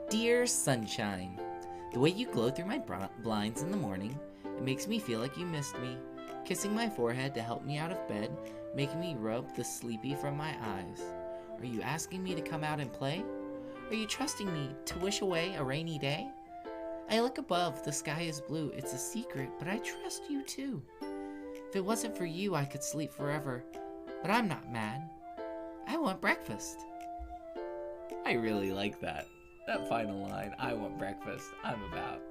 Dear sunshine, the way you glow through my blinds in the morning, it makes me feel like you missed me. Kissing my forehead to help me out of bed, making me rub the sleepy from my eyes. Are you asking me to come out and play? Are you trusting me to wish away a rainy day? I look above, the sky is blue, it's a secret, but I trust you too. If it wasn't for you, I could sleep forever, but I'm not mad. I want breakfast. I really like that. That final line, I want breakfast, I'm about.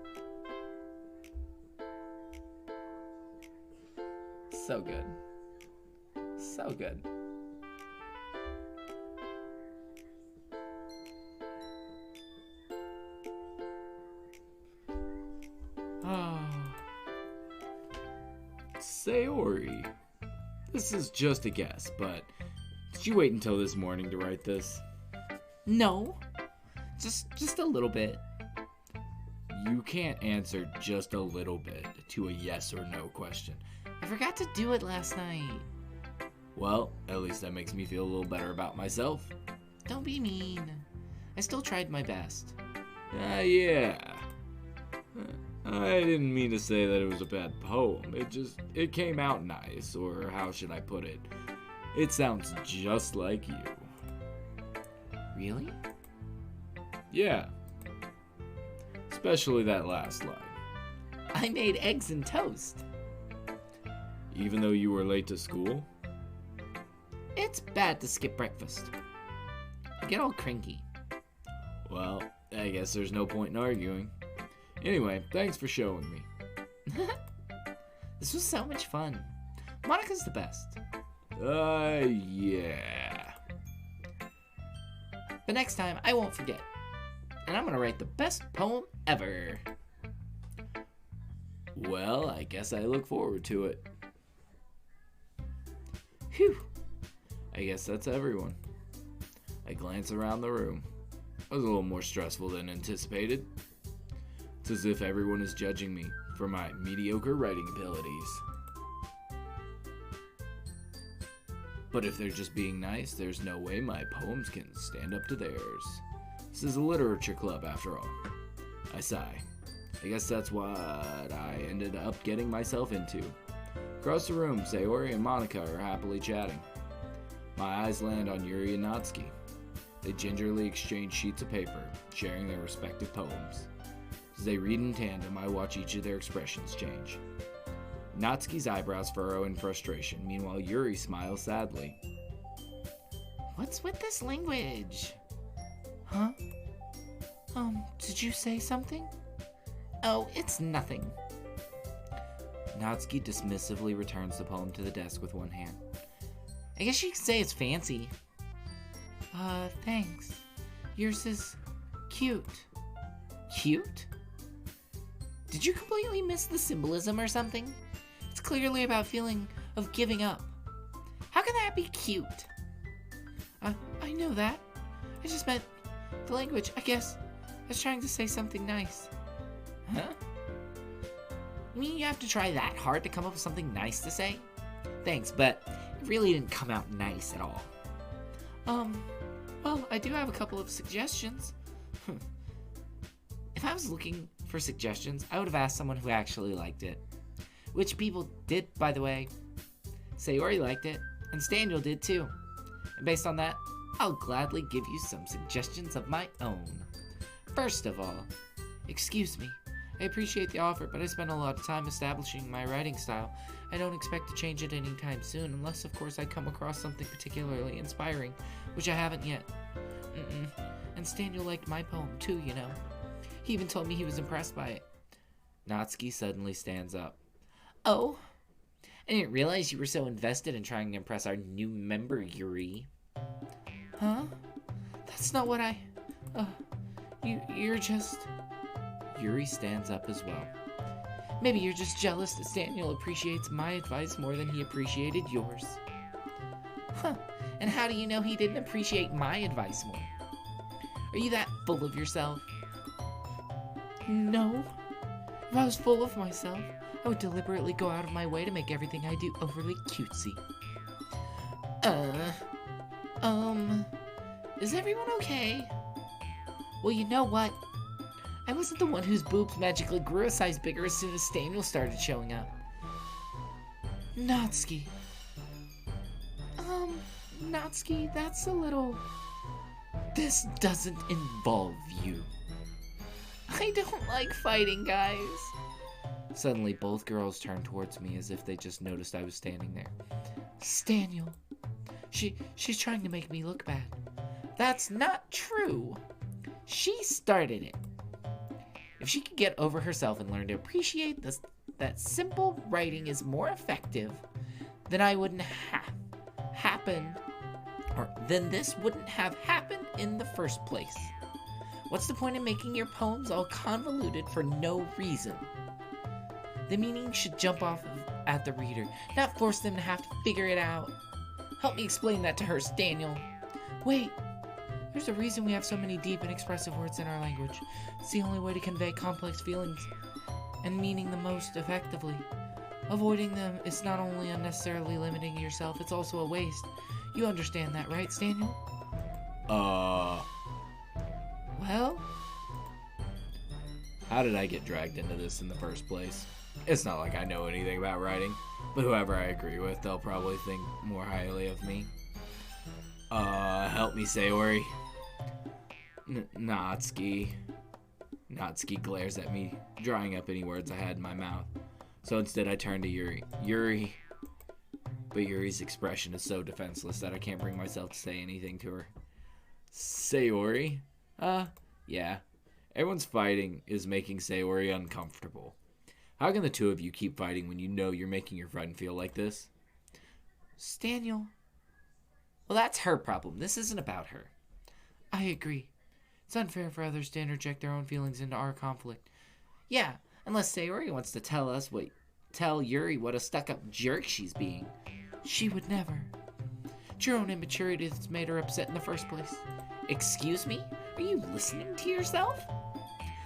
So good. So good. Oh. Sayori. This is just a guess, but did you wait until this morning to write this? No, just a little bit. You can't answer just a little bit to a yes or no question. I forgot to do it last night. Well, at least that makes me feel a little better about myself. Don't be mean. I still tried my best. Yeah. I didn't mean to say that it was a bad poem. It came out nice, or how should I put it? It sounds just like you. Really? Yeah. especially that last line. I made eggs and toast. Even though you were late to school? It's bad to skip breakfast. I get all cranky. Well, I guess there's no point in arguing. Anyway, thanks for showing me. This was so much fun. Monica's the best. Yeah. But next time, I won't forget. And I'm gonna write the best poem ever. Well, I guess I look forward to it. Whew. I guess that's everyone. I glance around the room. It was a little more stressful than anticipated. It's as if everyone is judging me for my mediocre writing abilities. But if they're just being nice, there's no way my poems can stand up to theirs. This is a literature club, after all. I sigh. I guess that's what I ended up getting myself into. Across the room, Sayori and Monica are happily chatting. My eyes land on Yuri and Natsuki. They gingerly exchange sheets of paper, sharing their respective poems. As they read in tandem, I watch each of their expressions change. Natsuki's eyebrows furrow in frustration, meanwhile Yuri smiles sadly. What's with this language? Huh? Did you say something? Oh, it's nothing. Natsuki dismissively returns the poem to the desk with one hand. I guess you could say it's fancy. Thanks. Yours is cute. Cute? Did you completely miss the symbolism or something? It's clearly about feeling of giving up. How can that be cute? I know that. I just meant the language, I guess. I was trying to say something nice. Huh? You mean you have to try that hard to come up with something nice to say? Thanks, but it really didn't come out nice at all. Well, I do have a couple of suggestions. If I was looking for suggestions, I would have asked someone who actually liked it. Which people did, by the way. Sayori liked it, and Staniel did too. And based on that, I'll gladly give you some suggestions of my own. First of all, excuse me. I appreciate the offer, but I spent a lot of time establishing my writing style. I don't expect to change it anytime soon, unless, of course, I come across something particularly inspiring, which I haven't yet. And Staniel liked my poem, too, you know. He even told me he was impressed by it. Natsuki suddenly stands up. Oh? I didn't realize you were so invested in trying to impress our new member, Yuri. Huh? That's not what I... You're just... Yuri stands up as well. Maybe you're just jealous that Staniel appreciates my advice more than he appreciated yours. Huh. And how do you know he didn't appreciate my advice more? Are you that full of yourself? No. If I was full of myself, I would deliberately go out of my way to make everything I do overly cutesy. Is everyone okay? Well, you know what? I wasn't the one whose boobs magically grew a size bigger as soon as Staniel started showing up. Natsuki. Natsuki, that's a little... This doesn't involve you. I don't like fighting, guys. Suddenly, both girls turn towards me as if they just noticed I was standing there. Staniel. She's trying to make me look bad. That's not true. She started it. If she could get over herself and learn to appreciate this, that simple writing is more effective, then I wouldn't have happened, or then this wouldn't have happened in the first place. What's the point in making your poems all convoluted for no reason? The meaning should jump off at the reader, not force them to have to figure it out. Help me explain that to her, Staniel. Wait. There's a reason we have so many deep and expressive words in our language. It's the only way to convey complex feelings and meaning the most effectively. Avoiding them is not only unnecessarily limiting yourself, it's also a waste. You understand that, right, Staniel? Well? How did I get dragged into this in the first place? It's not like I know anything about writing, but whoever I agree with, they'll probably think more highly of me. Help me, Sayori. Natsuki. Natsuki glares at me, drying up any words I had in my mouth. So instead I turn to Yuri. Yuri. But Yuri's expression is so defenseless that I can't bring myself to say anything to her. Sayori? Yeah. Everyone's fighting is making Sayori uncomfortable. How can the two of you keep fighting when you know you're making your friend feel like this? Daniel. Well, that's her problem. This isn't about her. I agree. It's unfair for others to interject their own feelings into our conflict. Yeah, unless Sayori wants to tell Yuri what a stuck-up jerk she's being. She would never. It's your own immaturity that's made her upset in the first place. Excuse me? Are you listening to yourself?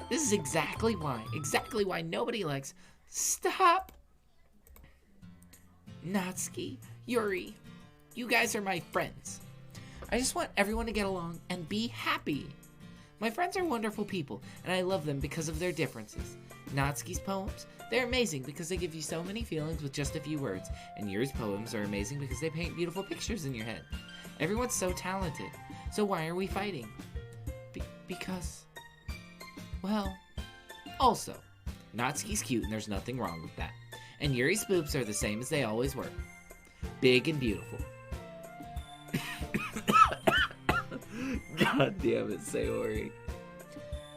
This is exactly why nobody likes... Stop! Natsuki, Yuri, you guys are my friends. I just want everyone to get along and be happy. My friends are wonderful people, and I love them because of their differences. Natsuki's poems, they're amazing because they give you so many feelings with just a few words, and Yuri's poems are amazing because they paint beautiful pictures in your head. Everyone's so talented, so why are we fighting? Because... Well... Also, Natsuki's cute and there's nothing wrong with that. And Yuri's boobs are the same as they always were. Big and beautiful. God damn it, Sayori.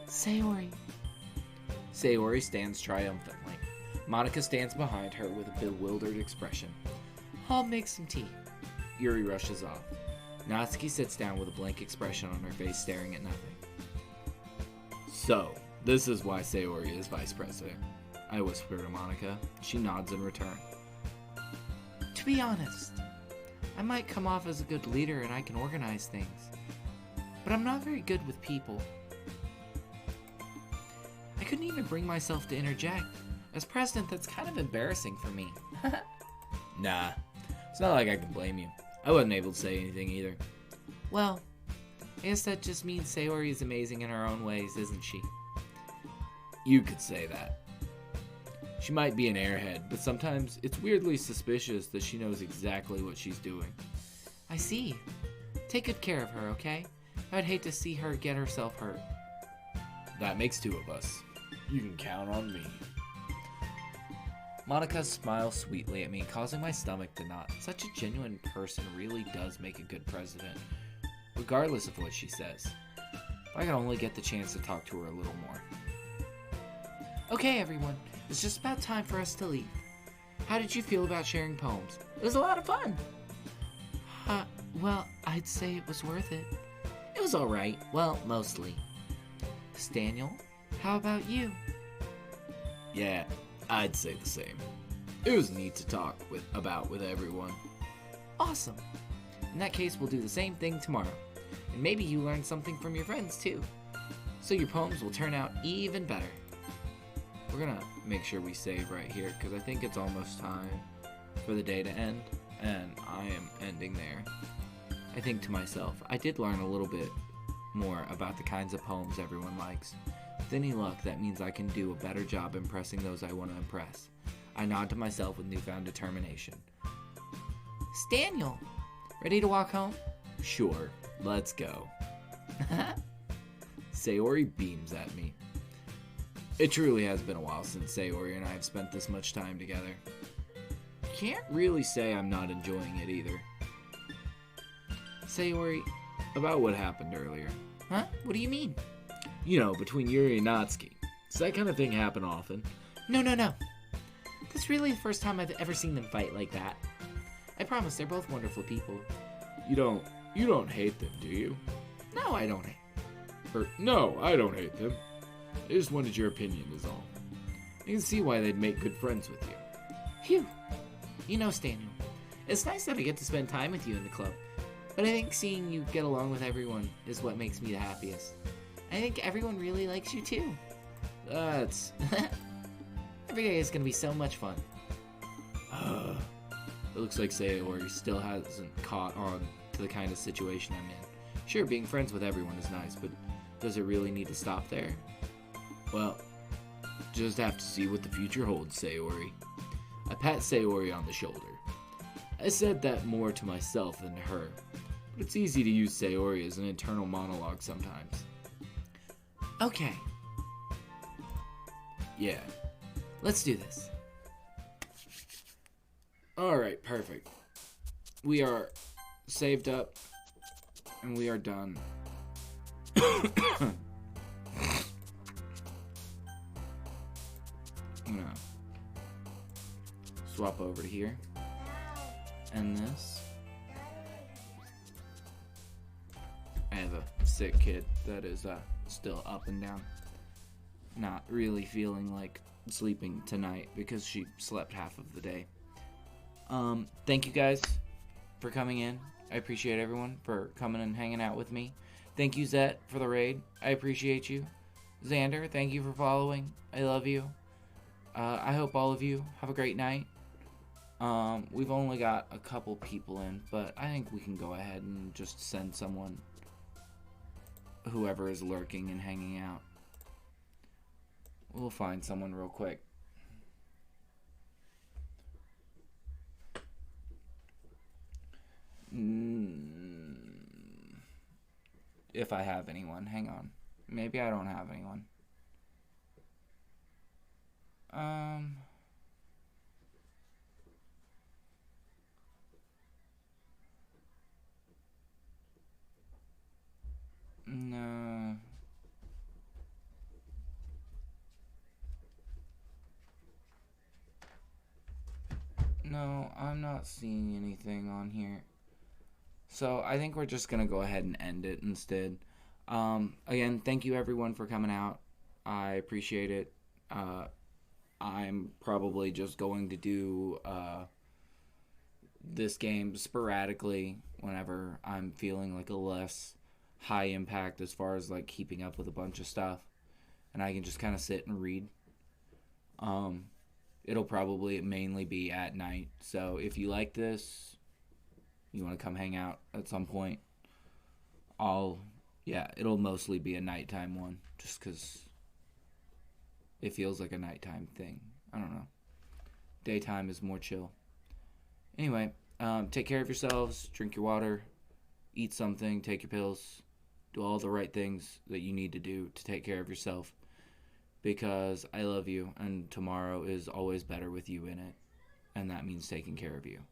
Sayori. Sayori stands triumphantly. Monica stands behind her with a bewildered expression. I'll make some tea. Yuri rushes off. Natsuki sits down with a blank expression on her face, staring at nothing. So, this is why Sayori is vice president. I whisper to Monica. She nods in return. To be honest, I might come off as a good leader and I can organize things. But I'm not very good with people. I couldn't even bring myself to interject. As president, that's kind of embarrassing for me. Nah, it's not like I can blame you. I wasn't able to say anything either. Well, I guess that just means Sayori is amazing in her own ways, isn't she? You could say that. She might be an airhead, but sometimes it's weirdly suspicious that she knows exactly what she's doing. I see. Take good care of her, okay? I'd hate to see her get herself hurt. That makes two of us. You can count on me. Monica smiles sweetly at me, causing my stomach to knot. Such a genuine person really does make a good president, regardless of what she says. If I could only get the chance to talk to her a little more. Okay, everyone. It's just about time for us to leave. How did you feel about sharing poems? It was a lot of fun. Well, I'd say it was worth it. It was alright. Well, mostly. Daniel, how about you? Yeah, I'd say the same. It was neat to talk about with everyone. Awesome. In that case, we'll do the same thing tomorrow. And maybe you learned something from your friends, too. So your poems will turn out even better. We're gonna make sure we save right here, because I think it's almost time for the day to end, and I am ending there. I think to myself, I did learn a little bit more about the kinds of poems everyone likes. With any luck, that means I can do a better job impressing those I want to impress. I nod to myself with newfound determination. Daniel, ready to walk home? Sure, let's go. Sayori beams at me. It truly has been a while since Sayori and I have spent this much time together. Can't really say I'm not enjoying it either. Sayori, about what happened earlier. Huh? What do you mean? You know, between Yuri and Natsuki. Does that kind of thing happen often? No. That's really the first time I've ever seen them fight like that. I promise they're both wonderful people. You don't hate them, do you? No, I don't hate. No, I don't hate them. I just wanted your opinion is all. I can see why they'd make good friends with you. Phew. You know, Daniel, it's nice that I get to spend time with you in the club. But I think seeing you get along with everyone is what makes me the happiest. I think everyone really likes you too. That's... Every day is going to be so much fun. It looks like Sayori still hasn't caught on to the kind of situation I'm in. Sure, being friends with everyone is nice, but does it really need to stop there? Well, just have to see what the future holds, Sayori. I pat Sayori on the shoulder. I said that more to myself than to her, but it's easy to use Sayori as an internal monologue sometimes. Okay. Yeah. Let's do this. Alright, perfect. We are saved up. And we are done. I'm gonna swap over to here. And this. I have a sick kid that is still up and down. Not really feeling like sleeping tonight because she slept half of the day. Thank you guys for coming in. I appreciate everyone for coming and hanging out with me. Thank you, Zet, for the raid. I appreciate you. Xander, thank you for following. I love you. I hope all of you have a great night. We've only got a couple people in, but I think we can go ahead and just send someone, whoever is lurking and hanging out. We'll find someone real quick. If I have anyone, hang on. Maybe I don't have anyone. No. No, I'm not seeing anything on here. So I think we're just going to go ahead and end it instead. Again, thank you everyone for coming out. I appreciate it. I'm probably just going to do this game sporadically whenever I'm feeling like a less high impact as far as like keeping up with a bunch of stuff. And I can just kind of sit and read. It'll probably mainly be at night. So if you like this, you want to come hang out at some point, it'll mostly be a nighttime one, just because it feels like a nighttime thing. I don't know. Daytime is more chill. Anyway, take care of yourselves, drink your water, eat something, take your pills, do all the right things that you need to do to take care of yourself, because I love you, and tomorrow is always better with you in it, and that means taking care of you.